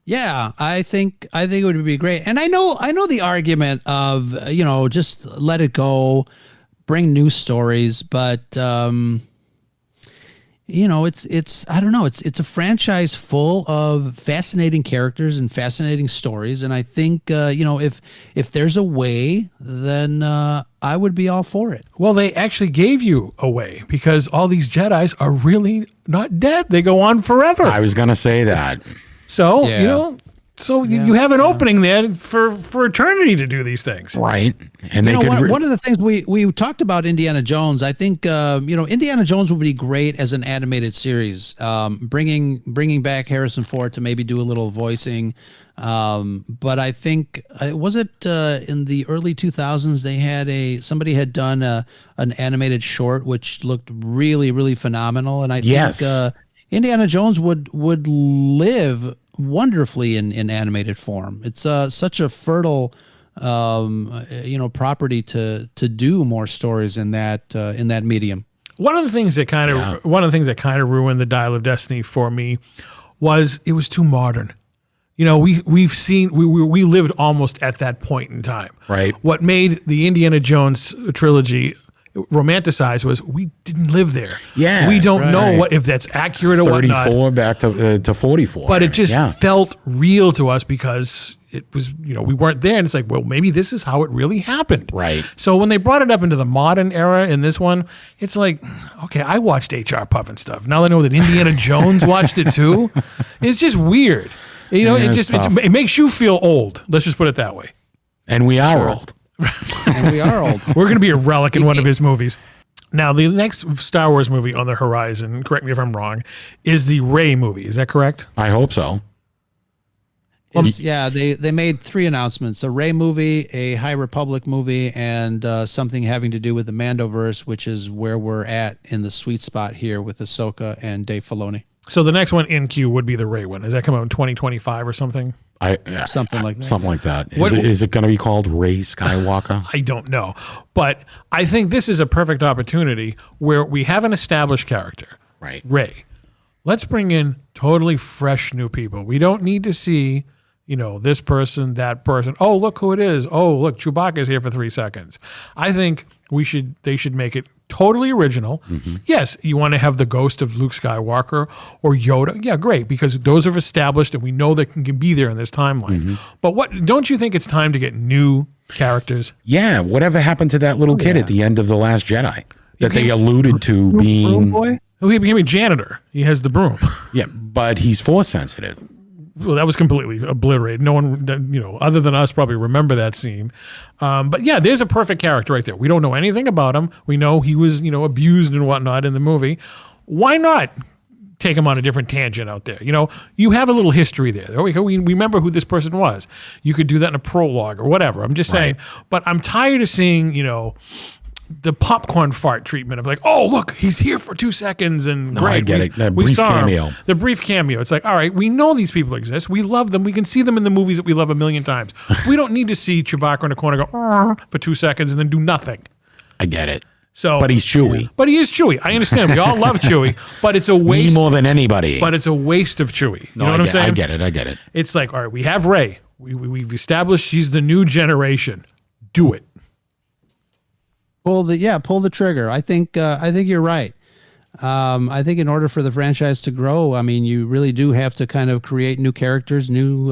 Yeah, I think it would be great. And I know the argument of, just let it go, bring new stories, but it's I don't know, it's a franchise full of fascinating characters and fascinating stories, and I think if there's a way, then I would be all for it. Well, they actually gave you a way because all these Jedis are really not dead. They go on forever. I was going to say that. So, you have an opening there for eternity to do these things. Right. And they one of the things we talked about Indiana Jones, I think, Indiana Jones would be great as an animated series, bringing back Harrison Ford to maybe do a little voicing. But I think, was it in the early 2000s, somebody had done an animated short, which looked really, really phenomenal. And I think Indiana Jones would live wonderfully in animated form. It's such a fertile property to do more stories in that medium. One of the things that kind of ruined the Dial of Destiny for me was it was too modern. We lived almost at that point in time. Right. What made the Indiana Jones trilogy romanticized was we didn't live there. Yeah, we don't know right. if that's accurate or whatnot. 34 back to 44. But it just Yeah. felt real to us because it was, we weren't there. And it's like, well, maybe this is how it really happened. Right. So when they brought it up into the modern era in this one, it's like, okay, I watched HR Puff and stuff. Now I know that Indiana Jones watched it too. It's just weird. Yeah, it's tough. It makes you feel old. Let's just put it that way. And we are old. And we are old. We're going to be a relic in one of his movies. Now, the next Star Wars movie on the horizon, correct me if I'm wrong, is the Rey movie. Is that correct? I hope so. Yeah, they made 3 announcements: a Rey movie, a High Republic movie, and something having to do with the Mandoverse, which is where we're at in the sweet spot here with Ahsoka and Dave Filoni. So the next one in queue would be the Rey one. Does that come out in 2025 or something? Something like that. Something like that. What- Is it going to be called Rey Skywalker? I don't know. But I think this is a perfect opportunity where we have an established character, Right. Rey. Let's bring in totally fresh new people. We don't need to see, this person, that person. Oh, look who it is. Oh, look, Chewbacca's here for 3 seconds. I think they should make it totally original. Mm-hmm. Yes, you want to have the ghost of Luke Skywalker or Yoda. Yeah, great, because those are established and we know they can be there in this timeline. Mm-hmm. But don't you think it's time to get new characters? Yeah. Whatever happened to that little kid at the end of The Last Jedi that they alluded to Broom being? boy? Oh, he became a janitor. He has the broom. Yeah, but he's force sensitive. Well, that was completely obliterated. No one, other than us, probably remember that scene. But yeah, there's a perfect character right there. We don't know anything about him. We know he was, abused and whatnot in the movie. Why not take him on a different tangent out there? You have a little history there. We remember who this person was. You could do that in a prologue or whatever. I'm just saying. But I'm tired of seeing, the popcorn fart treatment of like, oh, look, he's here for 2 seconds and great. I get it. That We brief saw him. cameo. The brief cameo. It's like, all right, we know these people exist. We love them. We can see them in the movies that we love a million times. We don't need to see Chewbacca in the corner go for 2 seconds and then do nothing. I get it. So, But he's Chewie. But he is Chewie. I understand. We all love Chewie, but it's a Me waste. more than anybody. But it's a waste of Chewie. You know what I I'm saying? I get it. It's like, all right, we have Rey. We've established she's the new generation. Do it. Pull the trigger. I think you're right. I think in order for the franchise to grow, I mean, you really do have to kind of create new characters, new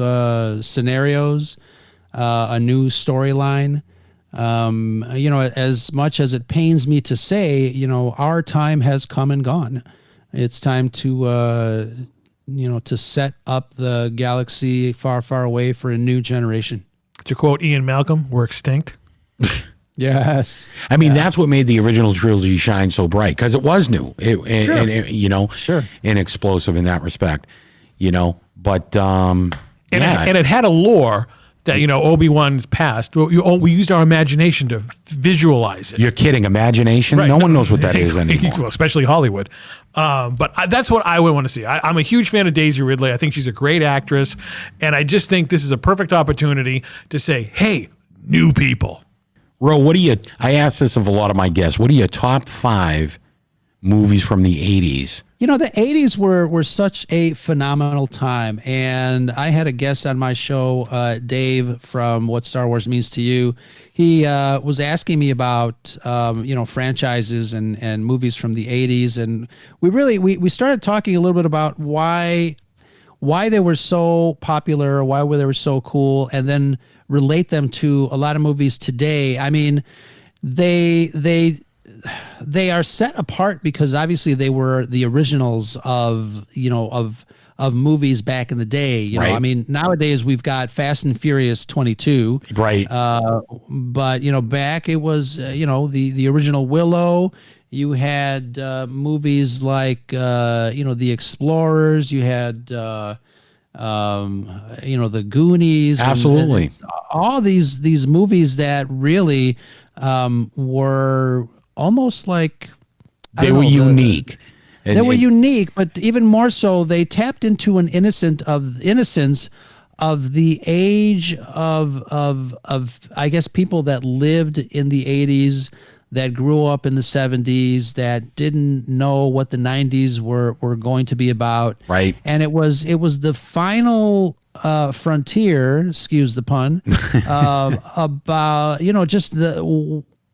scenarios, a new storyline. As much as it pains me to say, our time has come and gone. It's time to set up the galaxy far, far away for a new generation. To quote Ian Malcolm, we're extinct. Yes. I mean, that's what made the original trilogy shine so bright because it was new. Sure. And and explosive in that respect, But it had a lore that Obi-Wan's past. We used our imagination to visualize it. You're kidding? Imagination? Right. No one knows what that is anymore. Well, especially Hollywood. But that's what I would want to see. I'm a huge fan of Daisy Ridley. I think she's a great actress, and I just think this is a perfect opportunity to say, "Hey, new people." Ro, I asked this of a lot of my guests. What are your top 5 movies from the 80s? The 80s were such a phenomenal time. And I had a guest on my show, Dave from What Star Wars Means to You. He was asking me about, franchises and movies from the 80s. And we started talking a little bit about why they were so popular, why they were so cool, and then relate them to a lot of movies today. I mean, they are set apart because obviously they were the originals of movies back in the day. Right. I mean, nowadays we've got Fast and Furious 22. Right. But back it was the original Willow. You had movies like The Explorers. You had the Goonies. Absolutely. And all these movies that really were almost like They were unique. They were unique, but even more so, they tapped into an innocence of the age of I guess people that lived in the 80s, that grew up in the 70s, that didn't know what the 90s were going to be about. Right. And it was the final frontier, excuse the pun, about just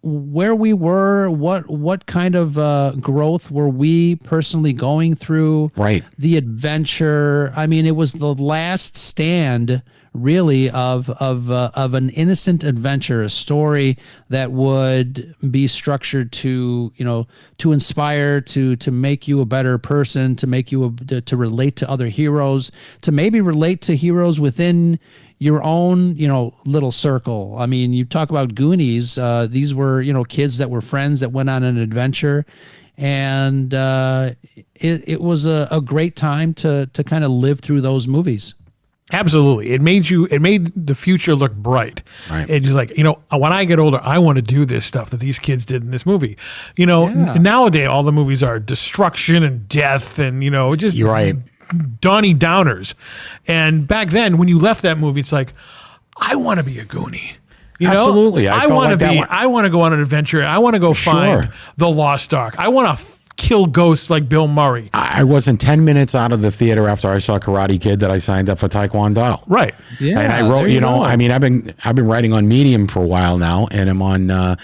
where we were, what kind of growth were we personally going through? Right. The adventure. I mean, it was the last stand, really, of an innocent adventure, a story that would be structured to, to inspire, to make you a better person, to make you to relate to other heroes, to maybe relate to heroes within your own, little circle. I mean, you talk about Goonies. These were, kids that were friends that went on an adventure, and it was a great time to kind of live through those movies. Absolutely. It made the future look bright. Right. It's just like, when I get older, I want to do this stuff that these kids did in this movie. Nowadays, all the movies are destruction and death and, just You're right. Donnie Downers. And back then, when you left that movie, it's like, I want to be a Goonie. Absolutely. I felt want like to that be. one. I want to go on an adventure. I want to go find the lost ark. I want to kill ghosts like Bill Murray. I wasn't 10 minutes out of the theater after I saw Karate Kid that I signed up for Taekwondo. Right. Yeah. And I wrote, I mean, I've been writing on Medium for a while now, and I'm on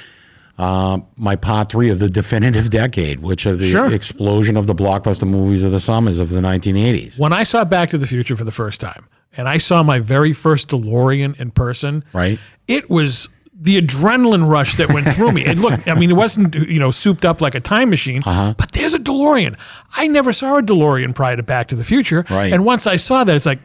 my part 3 of the definitive decade, which are the explosion of the blockbuster movies of the summers of the 1980s. When I saw Back to the Future for the first time, and I saw my very first DeLorean in person, right, it was the adrenaline rush that went through me. And look, I mean, it wasn't, souped up like a time machine, but there's a DeLorean. I never saw a DeLorean prior to Back to the Future. Right. And once I saw that, it's like,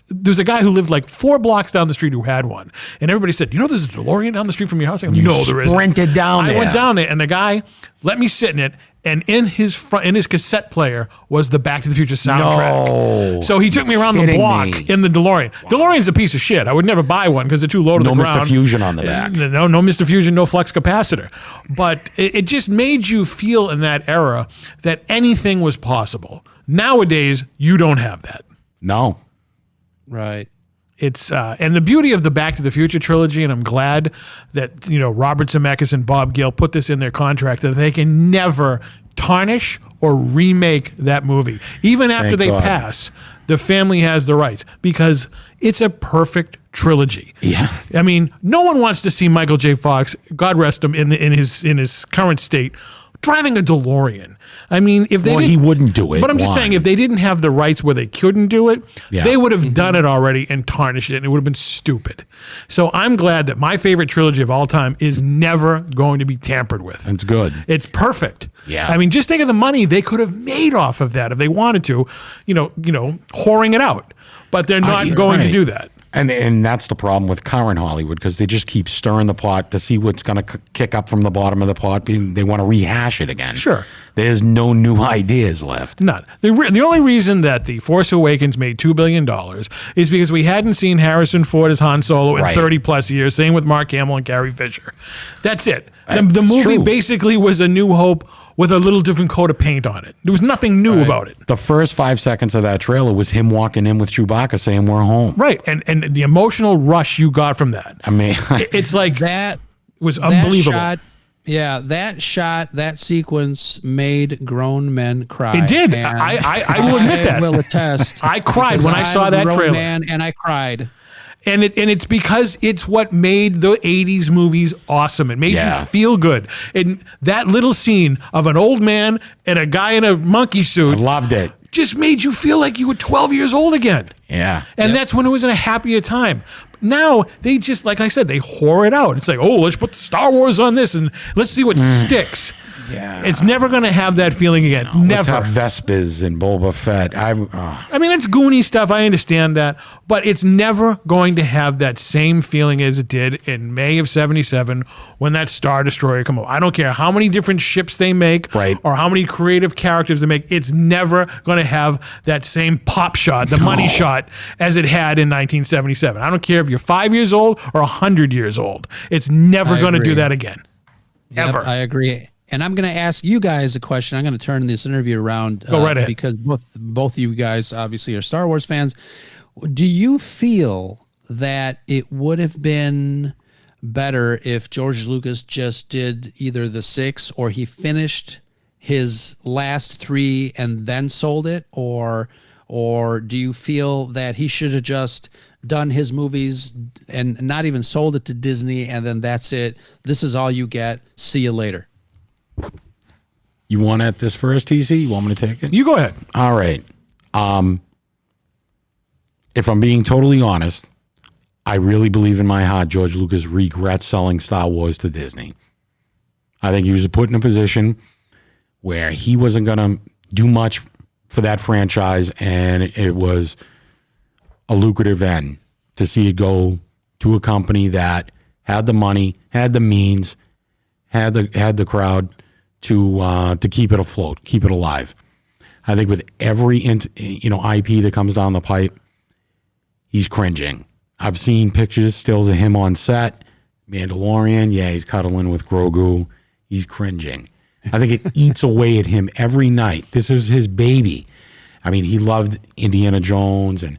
there's a guy who lived like 4 blocks down the street who had one. And everybody said, there's a DeLorean down the street from your house? I go, no, there isn't. Sprinted down there. I went down there, and the guy let me sit in it. And in his cassette player was the Back to the Future soundtrack. No. So he took me around the block in the DeLorean. Wow. DeLorean's a piece of shit. I would never buy one because they're too low to the ground. No Mr. Fusion on the back. No Mr. Fusion, no flex capacitor. But it just made you feel in that era that anything was possible. Nowadays, you don't have that. No. Right. It's and the beauty of the Back to the Future trilogy, and I'm glad that Robert Zemeckis and Bob Gale put this in their contract, that they can never tarnish or remake that movie. Even after they pass, the family has the rights because it's a perfect trilogy. Yeah. I mean, no one wants to see Michael J. Fox, God rest him, in his current state, driving a DeLorean. I mean, if they he wouldn't do it. But I'm just saying, if they didn't have the rights where they couldn't do it, they would have done it already and tarnished it, and it would have been stupid. So I'm glad that my favorite trilogy of all time is never going to be tampered with. That's good. It's perfect. Yeah. I mean, just think of the money they could have made off of that if they wanted to, whoring it out. But they're not going to do that. And that's the problem with current Hollywood, because they just keep stirring the pot to see what's going to kick up from the bottom of the pot. They want to rehash it again. Sure. There's no new ideas left. None. The only reason that The Force Awakens made $2 billion is because we hadn't seen Harrison Ford as Han Solo in 30 plus years. Same with Mark Hamill and Carrie Fisher. That's it. The movie basically was A New Hope with a little different coat of paint on it. There was nothing new about it. The first 5 seconds of that trailer was him walking in with Chewbacca saying, "We're home." Right. And the emotional rush you got from that. I mean, it's like that was unbelievable. That sequence made grown men cry. It did. I will admit that. I will attest. I cried when I saw that trailer. And I cried. And it's because it's what made the 80s movies awesome. It made you feel good. And that little scene of an old man and a guy in a monkey suit. I loved it. Just made you feel like you were 12 years old again. Yeah. And that's when it was in a happier time. Now, they just, like I said, they whore it out. It's like, let's put Star Wars on this and let's see what sticks. Yeah. It's never going to have that feeling again. No, never. Let's have Vespers and Boba Fett. I mean, it's Goonie stuff. I understand that. But it's never going to have that same feeling as it did in May of 77 when that Star Destroyer came out. I don't care how many different ships they make or how many creative characters they make. It's never going to have that same pop shot, the money shot, as it had in 1977. I don't care if you're 5 years old or 100 years old. It's never going to do that again. Ever. I agree. And I'm going to ask you guys a question. I'm going to turn this interview around Go right ahead. Because both of you guys obviously are Star Wars fans. Do you feel that it would have been better if George Lucas just did either the 6 or he finished his last 3 and then sold it? Or do you feel that he should have just done his movies and not even sold it to Disney, and then that's it. This is all you get. See you later. You want at this first, TC? You want me to take it? You go ahead. All right. If I'm being totally honest, I really believe in my heart George Lucas regrets selling Star Wars to Disney. I think he was put in a position where he wasn't going to do much for that franchise, and it was a lucrative end to see it go to a company that had the money, had the means, had the crowd to keep it afloat, keep it alive. I think with every IP that comes down the pipe, he's cringing. I've seen pictures, stills of him on set. Mandalorian, yeah, he's cuddling with Grogu. He's cringing. I think it eats away at him every night. This is his baby. I mean, he loved Indiana Jones and,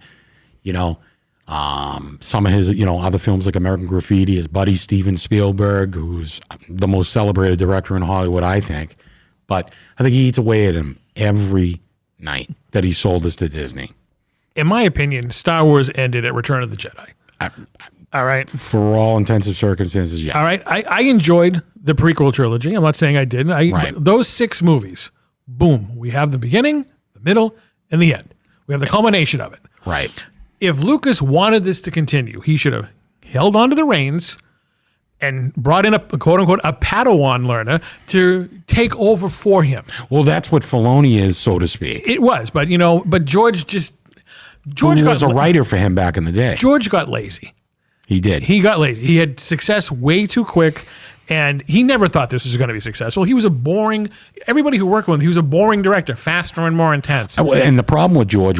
some of his, other films like American Graffiti, his buddy Steven Spielberg, who's the most celebrated director in Hollywood, I think. But I think he eats away at him every night that he sold this to Disney. In my opinion, Star Wars ended at Return of the Jedi. All right. For all intensive circumstances, yeah. All right. I enjoyed the prequel trilogy. I'm not saying I didn't. Right. Those 6 movies, boom. We have the beginning, the middle, and the end. We have the culmination of it. Right. If Lucas wanted this to continue, he should have held onto the reins and brought in a quote-unquote a Padawan learner to take over for him. Well, that's what Filoni is, so to speak. It was, but George Who was a writer for him back in the day. George got lazy. He did. He got lazy. He had success way too quick, and he never thought this was going to be successful. He was everybody who worked with him, he was a boring director, faster and more intense. And the problem with George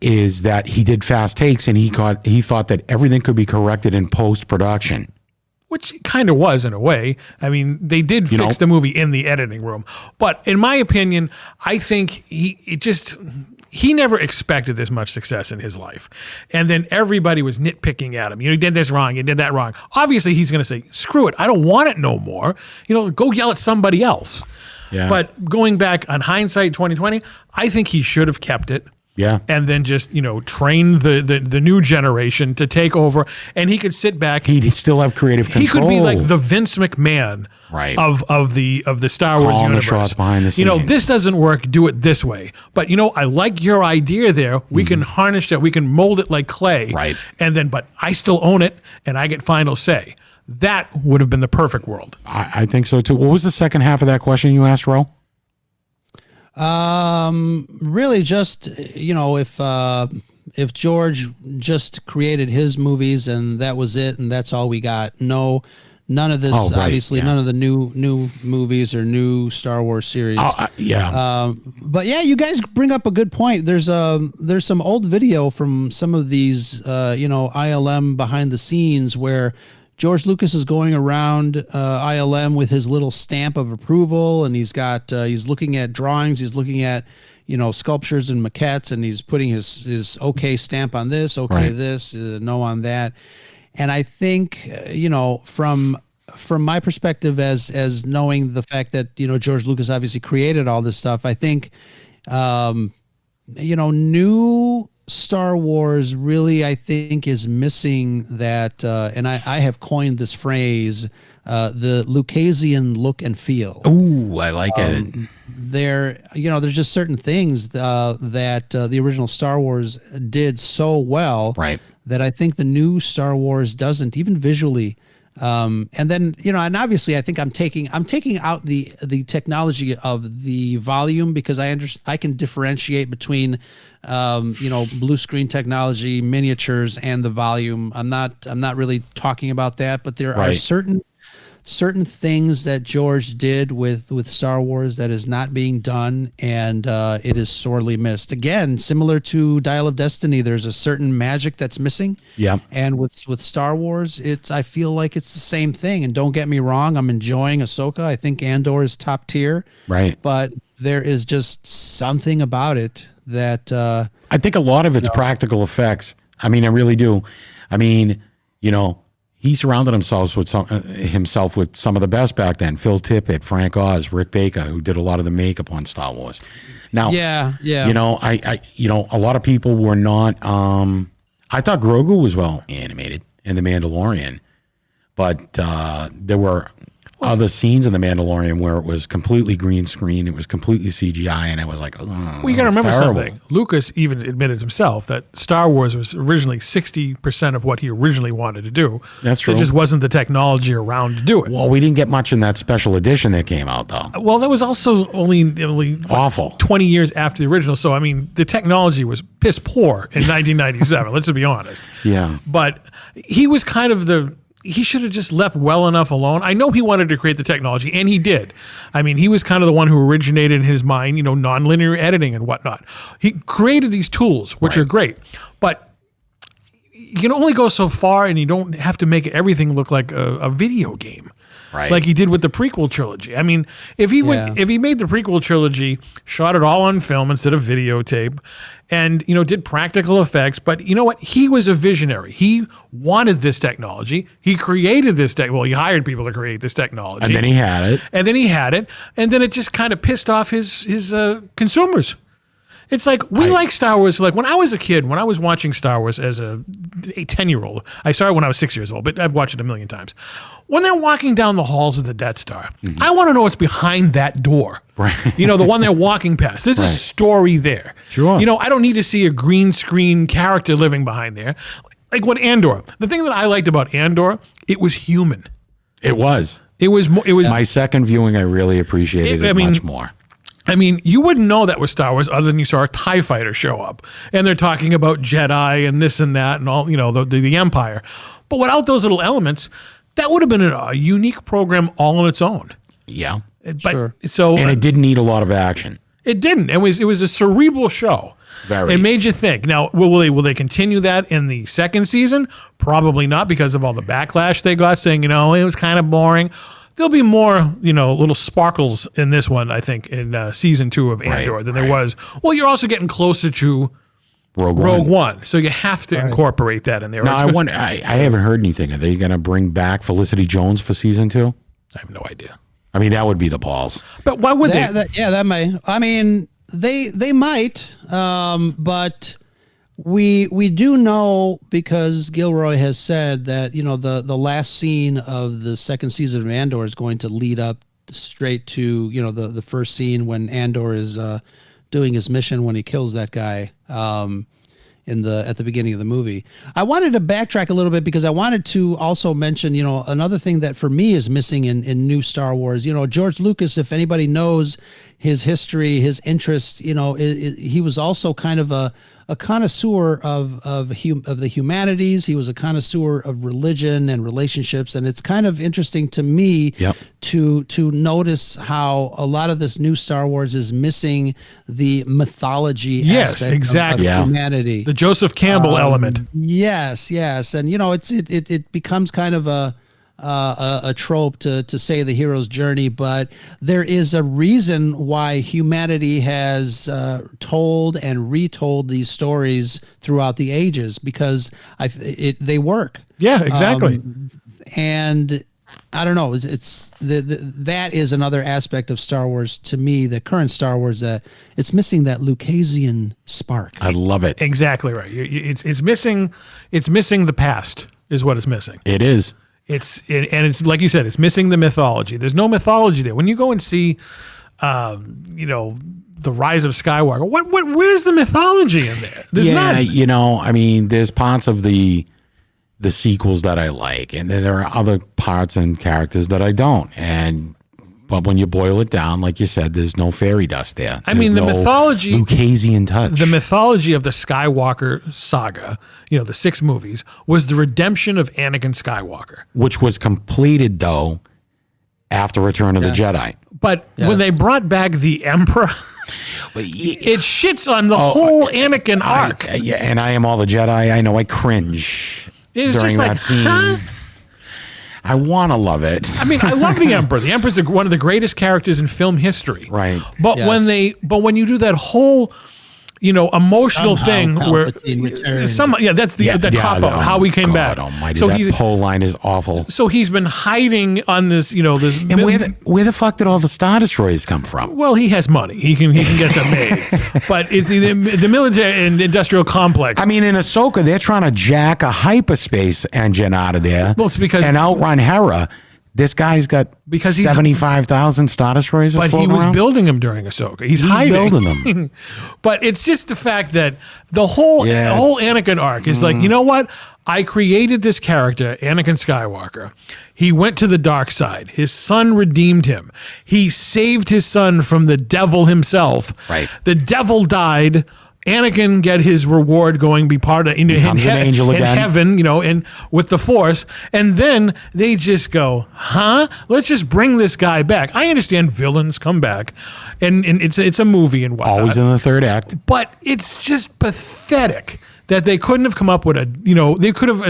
is that he did fast takes, and he thought that everything could be corrected in post-production. Which kind of was in a way. I mean, they did fix the movie in the editing room. But in my opinion, I think he never expected this much success in his life. And then everybody was nitpicking at him. You did this wrong. You did that wrong. Obviously, he's going to say, screw it. I don't want it no more. Go yell at somebody else. Yeah. But going back on hindsight 2020, I think he should have kept it. Yeah. And then just, train the new generation to take over, and he could sit back. He'd still have creative control. He could be like the Vince McMahon right. of the Star Wars Calling universe. the shots behind the scenes. This doesn't work, do it this way. But I like your idea there. We can harness that, we can mold it like clay. Right. And then but I still own it and I get final say. That would have been the perfect world. I think so too. What was the second half of that question you asked, Ro? Really just, if George just created his movies and that was it and that's all we got. No, none of this, obviously none of the new movies or new Star Wars series. Yeah. But yeah, you guys bring up a good point. There's some old video from some of these, ILM behind the scenes where George Lucas is going around ILM with his little stamp of approval, and he's looking at drawings, he's looking at, sculptures and maquettes, and he's putting his okay stamp on this, this, no on that. And I think, from my perspective as knowing the fact that, George Lucas obviously created all this stuff, I think, new Star Wars really, I think, is missing that, and I have coined this phrase, the Lucasian look and feel. Ooh, I like it. There's just certain things that the original Star Wars did so well, right, that I think the new Star Wars doesn't, even visually. And then, and obviously I think I'm taking out the technology of the volume, because I can differentiate between, blue screen technology, miniatures, and the volume. I'm not really talking about that, but there are certain things that George did with Star Wars that is not being done, and it is sorely missed. Again, similar to Dial of Destiny, there's a certain magic that's missing. Yeah. And with Star Wars, I feel like it's the same thing. And don't get me wrong, I'm enjoying Ahsoka. I think Andor is top tier. Right. But there is just something about it that I think a lot of it's practical effects. I mean, I really do. I mean, he surrounded himself with some of the best back then. Phil Tippett, Frank Oz, Rick Baker, who did a lot of the makeup on Star Wars. Now, yeah. a lot of people were not. I thought Grogu was well animated in The Mandalorian, but there were other scenes in The Mandalorian where it was completely green screen, it was completely CGI, and I was like, oh, well, you got to remember something. Lucas even admitted himself that Star Wars was originally 60% of what he originally wanted to do. That's true. There just wasn't the technology around to do it. Well, we didn't get much in that special edition that came out, though. Well, that was also only Awful. 20 years after the original. So, I mean, the technology was piss poor in 1997. Let's just be honest. Yeah. But he was kind of he should have just left well enough alone. I know he wanted to create the technology, and he did. I mean, he was kind of the one who originated in his mind, nonlinear editing and whatnot. He created these tools, which are great, but you can only go so far, and you don't have to make everything look like a video game. Right. Like he did with the prequel trilogy. I mean, if he made the prequel trilogy, shot it all on film instead of videotape, and did practical effects, but you know what? He was a visionary. He wanted this technology. He created this well, he hired people to create this technology. And then he had it. And then it just kind of pissed off his consumers. It's like we like Star Wars. Like when I was a kid, when I was watching Star Wars as a 10-year-old, I started when I was 6 years old, but I've watched it a million times. When they're walking down the halls of the Death Star, I want to know what's behind that door. Right. The one they're walking past. There's a story there. Sure. I don't need to see a green screen character living behind there. Like what Andor. The thing that I liked about Andor, it was human. It was. It was My second viewing, I really appreciated it much more. I mean, you wouldn't know that was Star Wars other than you saw a TIE fighter show up. And they're talking about Jedi and this and that and all, the Empire. But without those little elements, that would have been a unique program all on its own. Yeah. But Sure. And it didn't need a lot of action. It didn't. It was a cerebral show. Very. It made you think. Now, will they continue that in the second season? Probably not, because of all the backlash they got saying, it was kind of boring. There'll be more, little sparkles in this one, I think, in season 2 of Andor than there was. Well, you're also getting closer to Rogue One, so you have to incorporate that in there. Now, I haven't heard anything. Are they going to bring back Felicity Jones for season 2? I have no idea. I mean, that would be the balls. But why would they? That might. I mean, they might, but we do know, because Gilroy has said that the last scene of the second season of Andor is going to lead up straight to the first scene when Andor is doing his mission when he kills that guy at the beginning of the movie. I wanted to backtrack a little bit because I wanted to also mention another thing that for me is missing in new Star Wars. George Lucas, if anybody knows his history, his interests, he was also kind of a connoisseur of the humanities. He was a connoisseur of religion and relationships, and it's kind of interesting to me to notice how a lot of this new Star Wars is missing the mythology aspect of humanity. The Joseph Campbell element. Yes, and it becomes kind of a trope to say the hero's journey, but there is a reason why humanity has told and retold these stories throughout the ages, because they work. Yeah, exactly. And I don't know. That is another aspect of Star Wars to me, the current Star Wars, that it's missing that Lucasian spark. I love it. Exactly right. It's missing. It's missing the past is what it's missing. It is. It's like you said, it's missing the mythology. There's no mythology there. When you go and see, the Rise of Skywalker, where's the mythology in there? There's none. I mean, there's parts of the sequels that I like, and then there are other parts and characters that I don't. But when you boil it down, like you said, there's no fairy dust there. I mean, the mythology, Lucasian touch. The mythology of the Skywalker saga, the 6 movies, was the redemption of Anakin Skywalker, which was completed though after Return of the Jedi. But when they brought back the Emperor, it shits on the whole Anakin arc. And I am all the Jedi. I know I cringe during that scene. Huh? I want to love it. I mean, I love the Emperor. The Emperor's one of the greatest characters in film history. Right. But when you do that whole, emotional Somehow thing where Palpatine returned. that's the cop out, how he came back. Almighty, So that pole line is awful. So he's been hiding on this, this. And where the fuck did all the Star Destroyers come from? Well, he has money. He can get them made. But it's the military and industrial complex. I mean, in Ahsoka, they're trying to jack a hyperspace engine out of there. Well, it's because and outrun Hera. This guy's got 75,000 Star Destroyers. But he was building them during Ahsoka. He's hiding. Building them. But it's just the fact that the whole Anakin arc is like, you know what? I created this character, Anakin Skywalker. He went to the dark side. His son redeemed him. He saved his son from the devil himself. Right. The devil died. Anakin get his reward going, be part of in angel again. Heaven, and with the Force, and then they just go, let's just bring this guy back. I understand villains come back, and it's a movie and whatnot. Always in the third act. But it's just pathetic that they couldn't have come up with they could have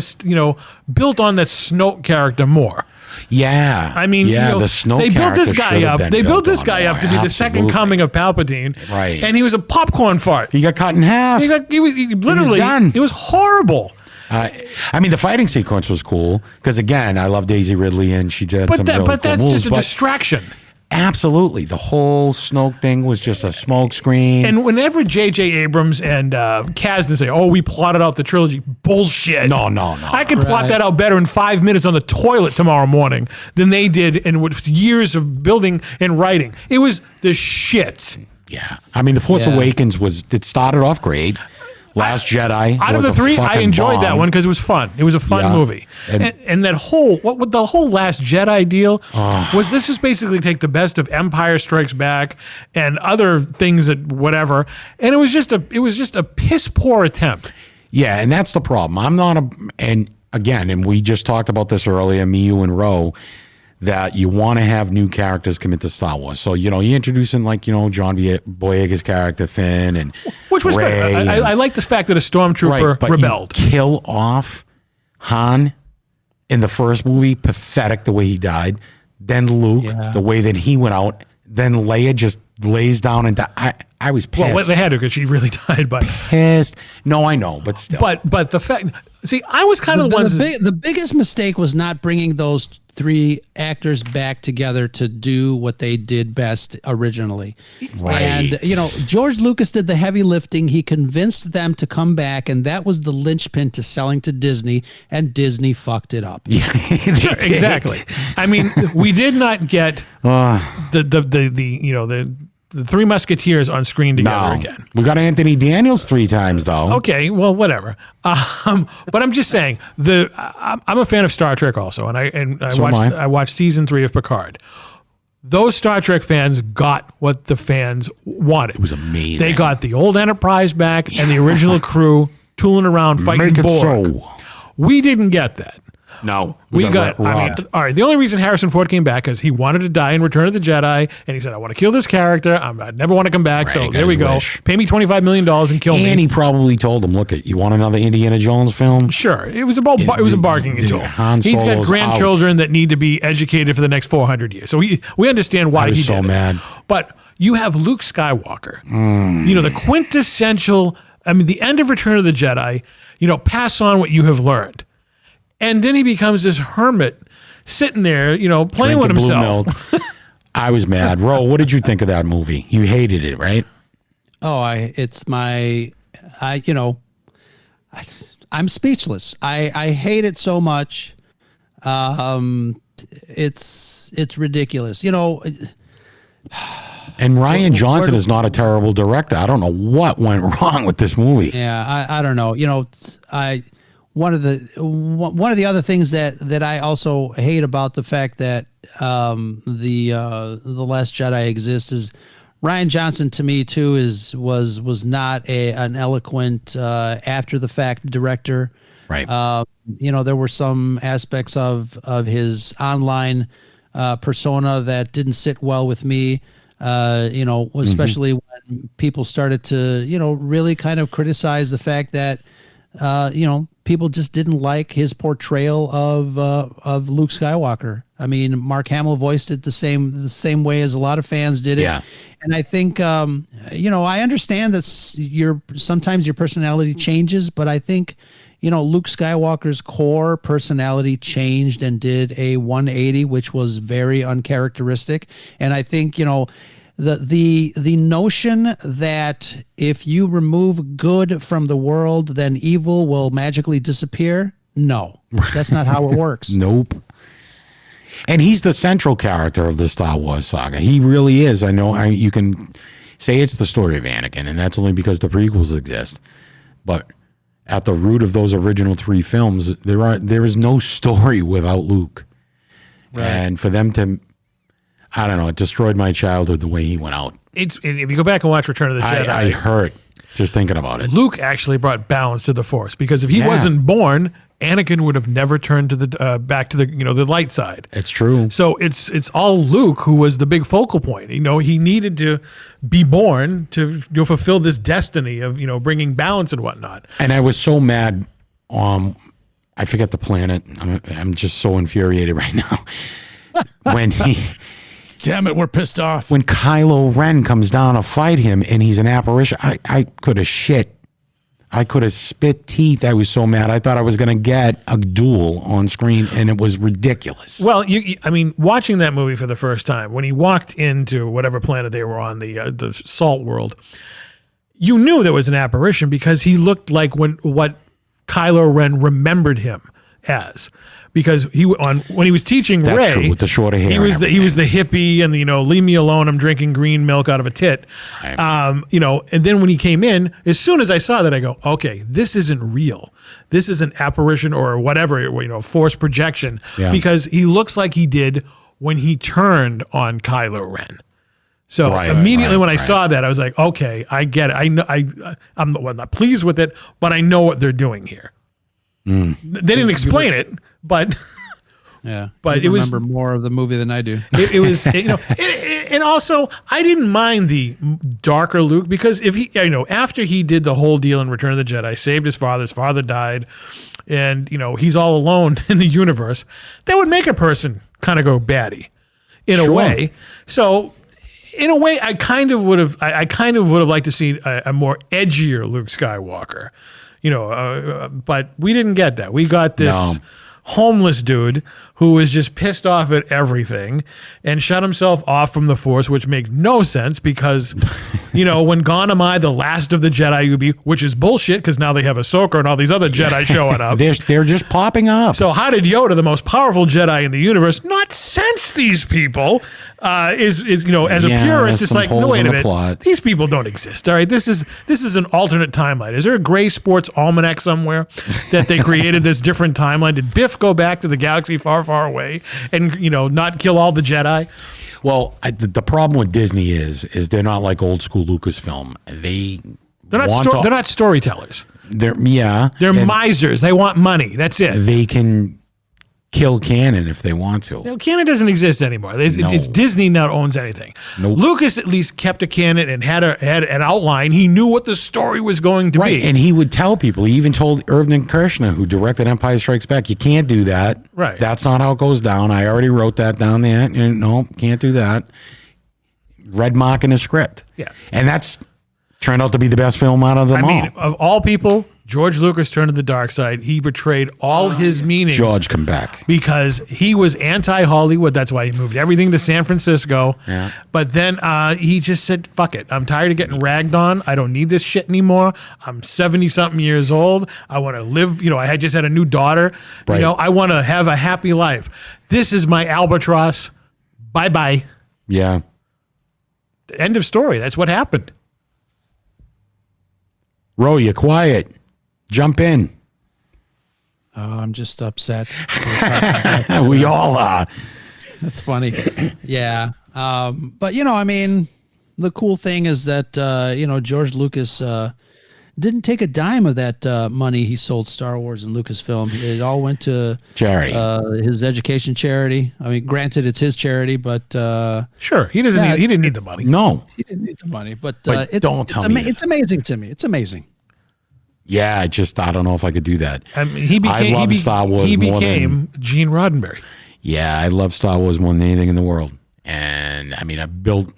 built on that Snoke character more. Yeah. I mean, the Snoke they built this character guy should have up. been They built built this on guy more. up to be the second Absolutely. coming of Palpatine. Right. And he was a popcorn fart. He got cut in half. He literally done. It was horrible. I mean, the fighting sequence was cool because, again, I love Daisy Ridley and she did some really cool that's moves, just a distraction. Absolutely. The whole Snoke thing was just a smoke screen. And whenever J.J. Abrams and Kasdan say, we plotted out the trilogy, bullshit. No. I could plot that out better in 5 minutes on the toilet tomorrow morning than they did in years of building and writing. It was the shit. Yeah. I mean, The Force Awakens it started off great. Last Jedi. Out of the three, I enjoyed that one because it was fun. It was a fun movie. And that whole, the whole Last Jedi deal was this just basically take the best of Empire Strikes Back and other things that whatever. And it was just a piss poor attempt. Yeah. And that's the problem. And we just talked about this earlier, me, you, and Ro, that you want to have new characters come into Star Wars. So, you're introducing John Boyega's character, Finn, and which was Rey, great. I like the fact that a stormtrooper rebelled. You kill off Han in the first movie, pathetic the way he died. Then Luke, the way that he went out. Then Leia just lays down and died. I was pissed. Well, they had to because she really died, but pissed. No, I know, but still. But the fact, I was kind of the ones. The biggest mistake was not bringing those three actors back together to do what they did best originally. Right. And George Lucas did the heavy lifting. He convinced them to come back, and that was the linchpin to selling to Disney, and Disney fucked it up. Yeah, exactly. I mean, we did not get the Three Musketeers on screen together again. We got Anthony Daniels 3 times though. Okay, well, whatever. But I'm just saying I'm a fan of Star Trek also, and I watched season 3 of Picard. Those Star Trek fans got what the fans wanted. It was amazing. They got the old Enterprise back and the original crew tooling around fighting Borg. We didn't get that. No, we got all right. The only reason Harrison Ford came back is he wanted to die in Return of the Jedi, and he said, "I want to kill this character. I never want to come back." Right, so there we go. Wish. Pay me $25 million and kill me. And he probably told him, "Look, you want another Indiana Jones film?" Sure, it was a bargaining tool. He's got grandchildren that need to be educated for the next 400 years. So we understand why he did so mad. But you have Luke Skywalker, the quintessential. I mean, the end of Return of the Jedi. Pass on what you have learned. And then he becomes this hermit sitting there, playing with himself. I was mad. Ro, what did you think of that movie? You hated it, right? I'm speechless. I hate it so much. It's ridiculous. And Rian Johnson is not a terrible director. I don't know what went wrong with this movie. Yeah, I don't know. One of the other things that I also hate about the fact that the Last Jedi exists is Rian Johnson, to me too, was not an eloquent after the fact director. Right. There were some aspects of his online persona that didn't sit well with me. Especially when people started to really kind of criticize the fact that people just didn't like his portrayal of Luke Skywalker. I mean, Mark Hamill voiced it the same way as a lot of fans did it. Yeah. And I think, I understand that sometimes your personality changes, but I think, Luke Skywalker's core personality changed and did a 180, which was very uncharacteristic. And I think, the notion that if you remove good from the world, then evil will magically disappear. No, that's not how it works. Nope. And he's the central character of the Star Wars saga. He really is. I know you can say it's the story of Anakin, and that's only because the prequels exist. But at the root of those original 3 films, there is no story without Luke. Right. And for them to, I don't know, it destroyed my childhood the way he went out. If you go back and watch Return of the Jedi, I hurt just thinking about it. Luke actually brought balance to the Force, because if he wasn't born, Anakin would have never turned to the back to the the light side. It's true. So it's all Luke who was the big focal point. He needed to be born to fulfill this destiny of bringing balance and whatnot. And I was so mad. I forget the planet. I'm just so infuriated right now. When damn it, we're pissed off. When Kylo Ren comes down to fight him and he's an apparition, I could have shit. I could have spit teeth. I was so mad. I thought I was going to get a duel on screen, and it was ridiculous. Well, watching that movie for the first time, when he walked into whatever planet they were on, the salt world, you knew there was an apparition because he looked like what Kylo Ren remembered him as. Because when he was teaching That's Rey, true, with the shorter hair, he was the hippie and leave me alone, I'm drinking green milk out of a tit. And then when he came in, as soon as I saw that, I go, okay, this isn't real. This is an apparition or whatever, force projection, because he looks like he did when he turned on Kylo Ren. So immediately when I saw that, I was like, okay, I get it. I know I'm not pleased with it, but I know what they're doing here. They didn't explain it, but but you remember more of the movie than I do. It was, and also I didn't mind the darker Luke, because if he, after he did the whole deal in Return of the Jedi, saved his father died, and he's all alone in the universe, that would make a person kind of go batty in a way. So in a way, I kind of would have liked to see a more edgier Luke Skywalker. But we didn't get that. We got this homeless dude who was just pissed off at everything and shut himself off from the Force, which makes no sense because, when gone am I, the last of the Jedi you be, which is bullshit because now they have Ahsoka and all these other Jedi showing up. They're just popping up. So how did Yoda, the most powerful Jedi in the universe, not sense these people? As a purist, it's like, no, wait a minute. Plot. These people don't exist. All right, this is an alternate timeline. Is there a Gray Sports Almanac somewhere that they created this different timeline? Did Biff go back to the galaxy far, far away and not kill all the Jedi? Well, the problem with Disney is they're not like old school Lucasfilm. They're not storytellers. They're misers. They want money. That's it. They can kill canon if they want to. No, canon doesn't exist anymore. It's Disney now owns anything. Nope. Lucas at least kept a canon and had an outline. He knew what the story was going to be. And he would tell people. He even told Irvin Kershner, who directed Empire Strikes Back, you can't do that. Right. That's not how it goes down. I already wrote that down there. No, can't do that. Red mark in the script. Yeah. And that's turned out to be the best film out of them all. I mean, of all people, George Lucas turned to the dark side. He betrayed all his meaning. George, come back. Because he was anti-Hollywood. That's why he moved everything to San Francisco. Yeah. But then he just said, fuck it. I'm tired of getting ragged on. I don't need this shit anymore. I'm 70-something years old. I want to live. I had just had a new daughter. Right. I want to have a happy life. This is my albatross. Bye-bye. Yeah. End of story. That's what happened. Ro, you're quiet. Jump in. Oh, I'm just upset. We all are. That's funny. Yeah. But, the cool thing is that, George Lucas didn't take a dime of that money he sold Star Wars and Lucasfilm. It all went to charity, his education charity. I mean, granted, it's his charity, but sure, he doesn't. He didn't need the money. No, he didn't need the money. But it's amazing to me. It's amazing. Yeah, I don't know if I could do that. I mean, I love Star Wars. He became Gene Roddenberry. Yeah, I love Star Wars more than anything in the world. And I mean, I built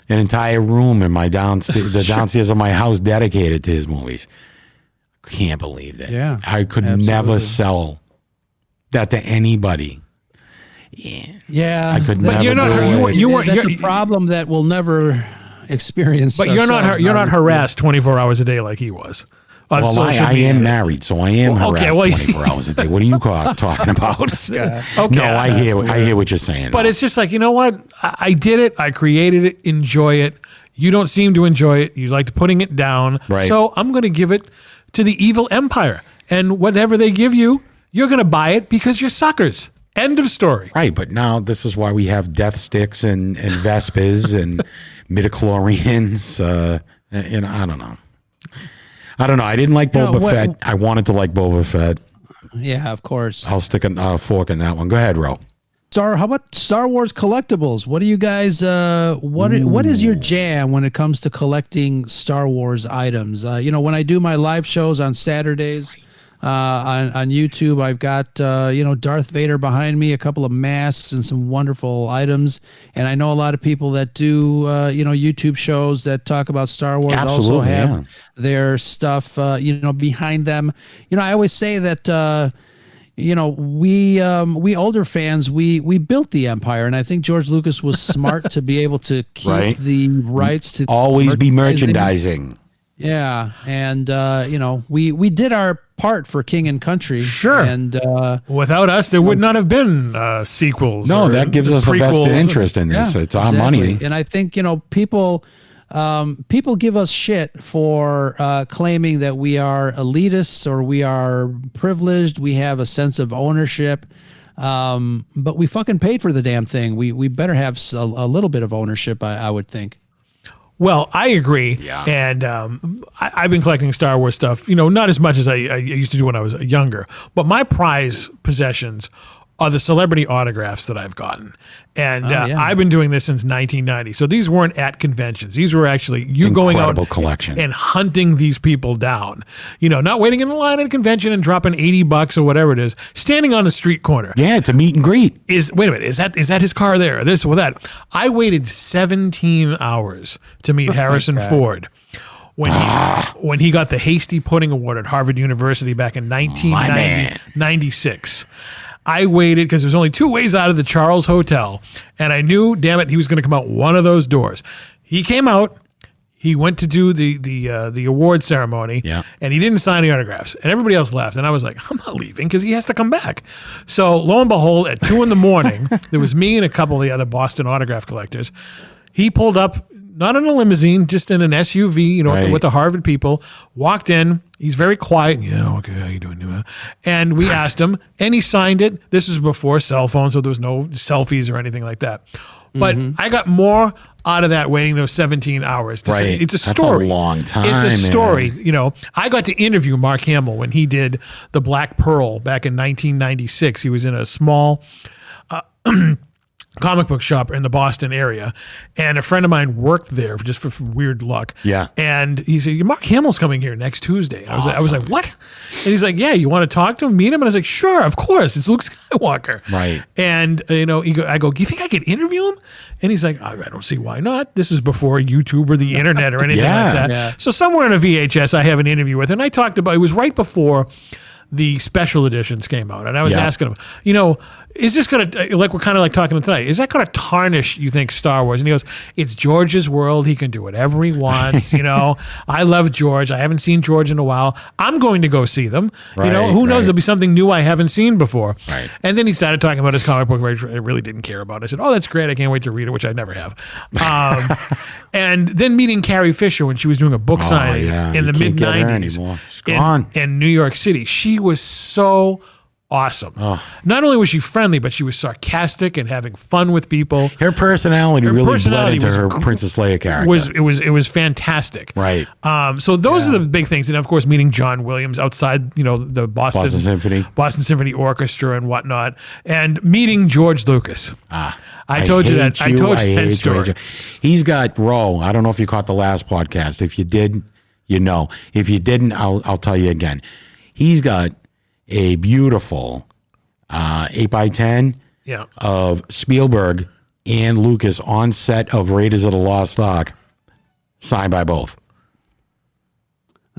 an entire room in my downstairs of my house dedicated to his movies. Can't believe that. Yeah, I could absolutely. never sell that to anybody. Yeah, I could But never you're not- do it. you weren't- That's a you're- problem that we'll never experience. But you're ourselves. not harassed 24 hours a day like he was. On Well, social I media. am married, so I am Well, okay, harassed well, 24 hours a day. What are you talking about? Okay. No, I hear what you're saying. But though. it's just like, you know what? I did it. I created it. Enjoy it. You don't seem to enjoy it. You liked putting it down. Right. So I'm going to give it to the evil empire. And whatever they give you, you're going to buy it because you're suckers. End of story. Right, but now this is why we have death sticks and Vespers and midichlorians. And I don't know. I didn't like Boba Fett. I wanted to like Boba Fett. Yeah, of course. I'll stick a fork in that one. Go ahead, Ro. How about Star Wars collectibles? What do you guys? What is your jam when it comes to collecting Star Wars items? When I do my live shows on Saturdays on YouTube, I've got Darth Vader behind me, a couple of masks, and some wonderful items. And I know a lot of people that do YouTube shows that talk about Star Wars also Absolutely, have their stuff behind them. I always say that. We older fans, we built the empire, and I think George Lucas was smart to be able to keep Right. the rights to Always be merchandising. Yeah, and we did our part for King and Country. Sure. And Without us, there would not have been sequels. No, or that gives us a prequels. vested interest in this. It's our exactly. money. And I think people give us shit for claiming that we are elitists or we are privileged. We have a sense of ownership, but we fucking paid for the damn thing. We better have a little bit of ownership, I would think. Well, I agree. Yeah. And I've been collecting Star Wars stuff, not as much as I used to do when I was younger. But my prize possessions are the celebrity autographs that I've gotten. And I've been doing this since 1990. So these weren't at conventions. These were actually you going out Incredible collection. and hunting these people down. Not waiting in the line at a convention and dropping $80 or whatever it is, standing on the street corner. Yeah, it's a meet and greet. Wait a minute, is that his car there? This or that? I waited 17 hours to meet Harrison Ford when he got the Hasty Pudding Award at Harvard University back in 1996. I waited because there was only two ways out of the Charles Hotel, and I knew, damn it, he was going to come out one of those doors. He came out. He went to do the award ceremony, and he didn't sign the autographs, and everybody else left. And I was like, I'm not leaving because he has to come back. So lo and behold, at 2 a.m, there was me and a couple of the other Boston autograph collectors. He pulled up, not in a limousine, just in an SUV, with the Harvard people, walked in. He's very quiet. Yeah, okay, how you doing? And we asked him, and he signed it. This is before cell phones, so there was no selfies or anything like that. But I got more out of that waiting those 17 hours. To say, it's a story. That's a long time. It's a story. Man. I got to interview Mark Hamill when he did The Black Pearl back in 1996. He was in a small comic book shop in the Boston area, and a friend of mine worked there just for weird luck. Yeah. And he said, Mark Hamill's coming here next Tuesday. I was like, what? And he's like, yeah, you want to talk to him, meet him? And I was like, sure, of course. It's Luke Skywalker. Right. And I go, do you think I could interview him? And he's like, I don't see why not. This is before YouTube or the internet or anything like that. Yeah. So somewhere in a VHS, I have an interview with him. And I talked about, it was right before the special editions came out. And I was asking him, is this going to, like we're kind of like talking tonight, is that going to tarnish, you think, Star Wars? And he goes, it's George's world. He can do whatever he wants. I love George. I haven't seen George in a while. I'm going to go see them. Who knows? There'll be something new I haven't seen before. Right. And then he started talking about his comic book, which I really didn't care about. I said, oh, that's great. I can't wait to read it, which I never have. And then meeting Carrie Fisher when she was doing a book signing in the mid-90s in New York City. She was so awesome. Not only was she friendly, but she was sarcastic and having fun with people. Her personality really bled into her Princess Leia character. It was fantastic. Right. So those are the big things, and of course meeting John Williams outside, the Boston Symphony Orchestra and whatnot, and meeting George Lucas. I told you that story. He's got Ro. I don't know if you caught the last podcast. If you did, If you didn't, I'll tell you again. He's got a beautiful 8x10 Yeah. of Spielberg and Lucas on set of Raiders of the Lost Ark, signed by both.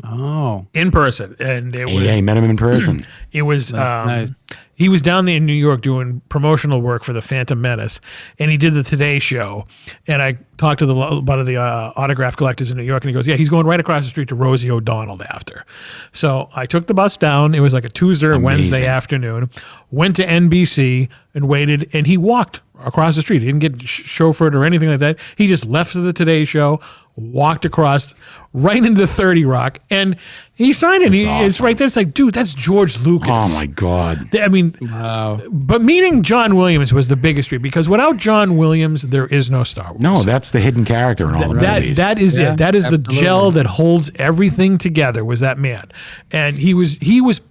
Oh, In person. And it was, Yeah, he met him in person. it was, nice. he was down there in New York doing promotional work for the Phantom Menace, and he did the Today Show. And I talked to one of the autograph collectors in New York, and he goes, "Yeah, he's going right across the street to Rosie O'Donnell after." So I took the bus down. It was like a Tuesday or Wednesday afternoon. Went to NBC and waited, and he walked across the street. He didn't get chauffeured or anything like that. He just left the Today Show, walked across right into 30 Rock, and he signed it. It's awesome. right there. It's like, dude, that's George Lucas. Oh my God. I mean, Wow. but meeting John Williams was the biggest treat, because without John Williams, there is no Star Wars. No, that's the hidden character in all the movies. That is Yeah, it. That is absolutely. the gel that holds everything together. Was that man, and he was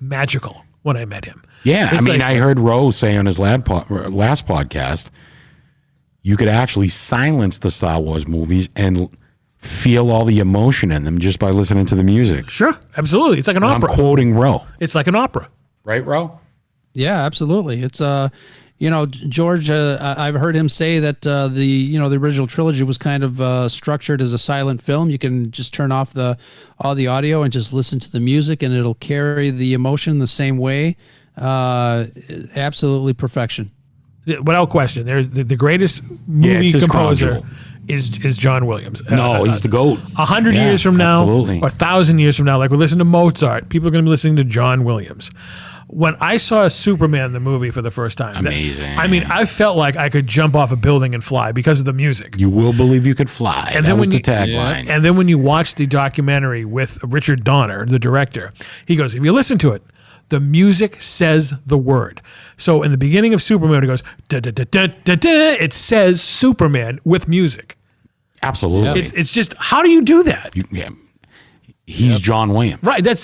magical when I met him. Yeah, It's I mean, like- I heard Ro say on his last podcast, you could actually silence the Star Wars movies and feel all the emotion in them just by listening to the music. Sure, absolutely. It's like an I'm opera. quoting Ro. It's like an opera. Right, Ro? Yeah, absolutely. It's George. I've heard him say that the original trilogy was kind of structured as a silent film. You can just turn off all the audio and just listen to the music, and it'll carry the emotion the same way. Absolutely perfection. Without question, there's the greatest movie it's his composer conjugal. is John Williams. No, he's the GOAT. 100 Yeah, years from now, absolutely. or 1,000 years from now, like we're listening to Mozart, people are going to be listening to John Williams. When I saw Superman the movie for the first time, Amazing. I mean, I felt like I could jump off a building and fly because of the music. You will believe you could fly. And that then was when the you- tagline. And then when you watch the documentary with Richard Donner, the director, he goes, if you listen to it, the music says the word. So in the beginning of Superman, it goes, da, da, da, da, da, da, it says Superman with music. Absolutely. It's just, how do you do that? Yeah. He's John Williams. Right. That's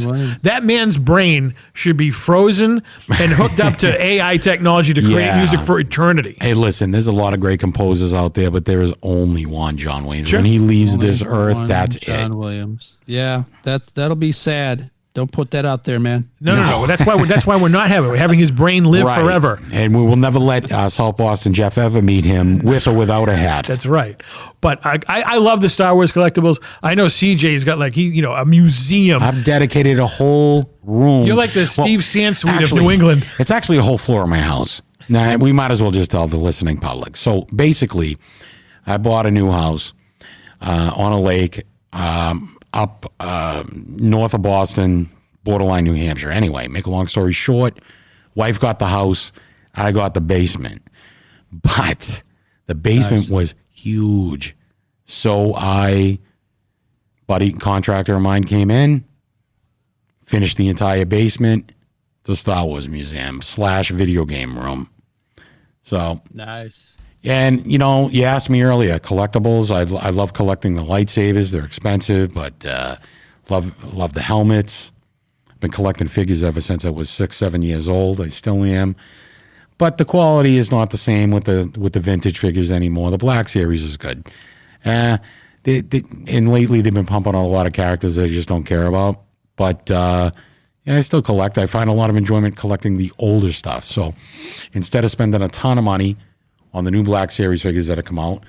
Williams. that man's brain should be frozen and hooked up to AI technology to create Yeah. music for eternity. Hey, listen, there's a lot of great composers out there, but there is only one John Williams. Sure. When he leaves this earth, One that's John it. Williams. Yeah, that'll be sad. Don't put that out there, man. No. That's why we're not having. We're having his brain live Right. forever. And we will never let South Boston Jeff ever meet him with or without a hat. That's right. But I love the Star Wars collectibles. I know CJ's got like a museum. I've dedicated a whole room. You're like the Steve Sansweet of actually, New England. It's actually a whole floor of my house. Now, we might as well just tell the listening public. So basically, I bought a new house on a lake up north of Boston, borderline New Hampshire. Anyway, make a long story short, wife got the house, I got the basement. But the basement was huge. So buddy contractor of mine came in, finished the entire basement. The Star Wars museum / video game room. So, Nice. and you asked me earlier, collectibles. I love collecting the lightsabers. They're expensive, but love the helmets. Been collecting figures ever since I was 6-7 years old. I still am, but the quality is not the same with the vintage figures anymore. The Black Series is good. And lately they've been pumping out a lot of characters that I just don't care about. But I still collect. I find a lot of enjoyment collecting the older stuff. So instead of spending a ton of money on the new Black Series figures that have come out,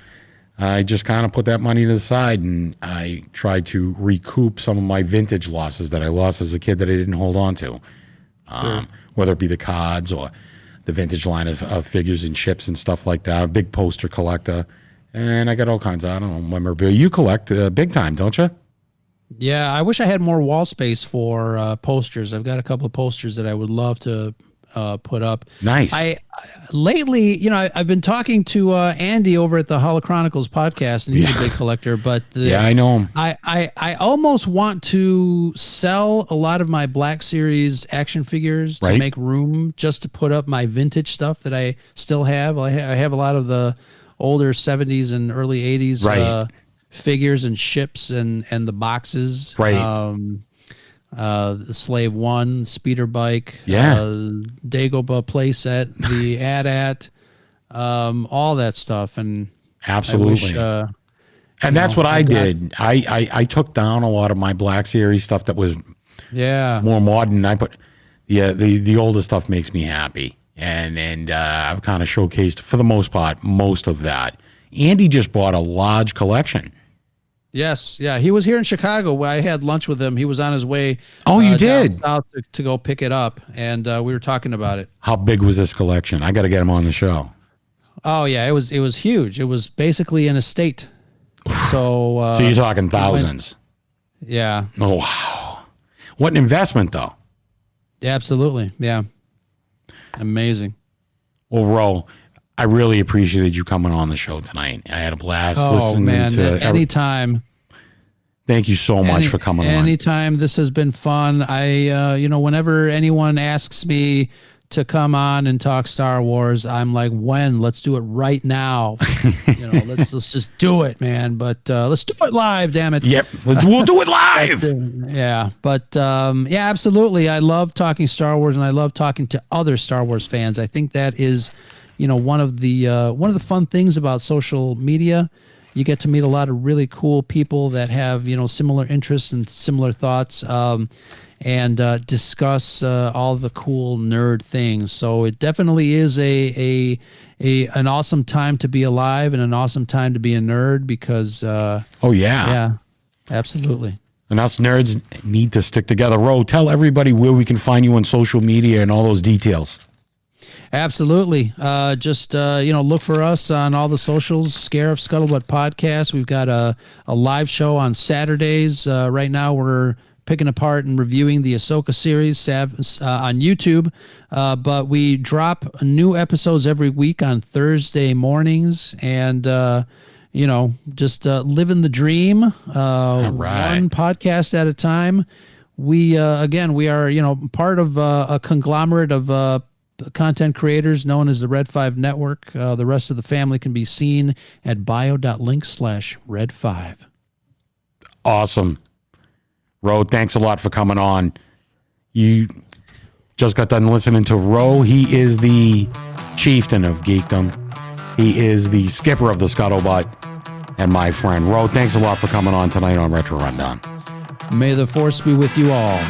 I just kind of put that money to the side and I try to recoup some of my vintage losses that I lost as a kid that I didn't hold on to. Whether it be the cards or the vintage line of figures and ships and stuff like that. I'm a big poster collector. And I got all kinds of, I don't know, memorabilia. You collect big time, don't you? Yeah, I wish I had more wall space for posters. I've got a couple of posters that I would love to put up. Nice. I lately, I've been talking to Andy over at the Holochronicles podcast, and he's a big collector. But Yeah, I know him. I almost want to sell a lot of my Black Series action figures to Right. make room just to put up my vintage stuff that I still have. I have a lot of the older 70s and early 80s Right. figures and ships and the boxes. Right. The Slave One, Speeder Bike, Yeah. Dagobah playset, the AT-AT, all that stuff. And Absolutely. I wish, and that's what I did. I took down a lot of my Black Series stuff that was yeah. more modern. Yeah, the older stuff makes me happy, and I've kind of showcased for the most part most of that. Andy just bought a large collection. Yes, yeah, he was here in Chicago. I had lunch with him. He was on his way. Oh, you did? Down south to go pick it up, and we were talking about it. How big was this collection? I got to get him on the show. Oh yeah, it was huge. It was basically an estate. So so you're talking thousands. Yeah. Oh wow, what an investment though. Yeah, absolutely. Yeah. Amazing. Well, Ro, I really appreciated you coming on the show tonight. I had a blast listening to anytime. Thank you so much for coming on. Anytime. This has been fun. I whenever anyone asks me to come on and talk Star Wars, I'm like, when? Let's do it right now. Let's just do it, man. But let's do it live, damn it. Yep, we'll do it live. Yeah, but yeah, absolutely. I love talking Star Wars, and I love talking to other Star Wars fans. I think that is, one of the fun things about social media. You get to meet a lot of really cool people that have similar interests and similar thoughts. And discuss all the cool nerd things. So it definitely is an awesome time to be alive and an awesome time to be a nerd because yeah, absolutely. And us nerds need to stick together. Ro, tell everybody where we can find you on social media and all those details. Absolutely. Just look for us on all the socials. Scarif Scuttlebutt Podcast. We've got a live show on Saturdays. Right now we're picking apart and reviewing the Ahsoka series on YouTube. But we drop new episodes every week on Thursday mornings, and just living the dream, one podcast at a time. We are part of a conglomerate of content creators known as the Red 5 Network. The rest of the family can be seen at bio.link/Red5. Awesome. Ro, thanks a lot for coming on. You just got done listening to Ro. He is the chieftain of geekdom. He is the skipper of the Scuttlebutt. And my friend, Ro, thanks a lot for coming on tonight on Retro Rundown. May the Force be with you all.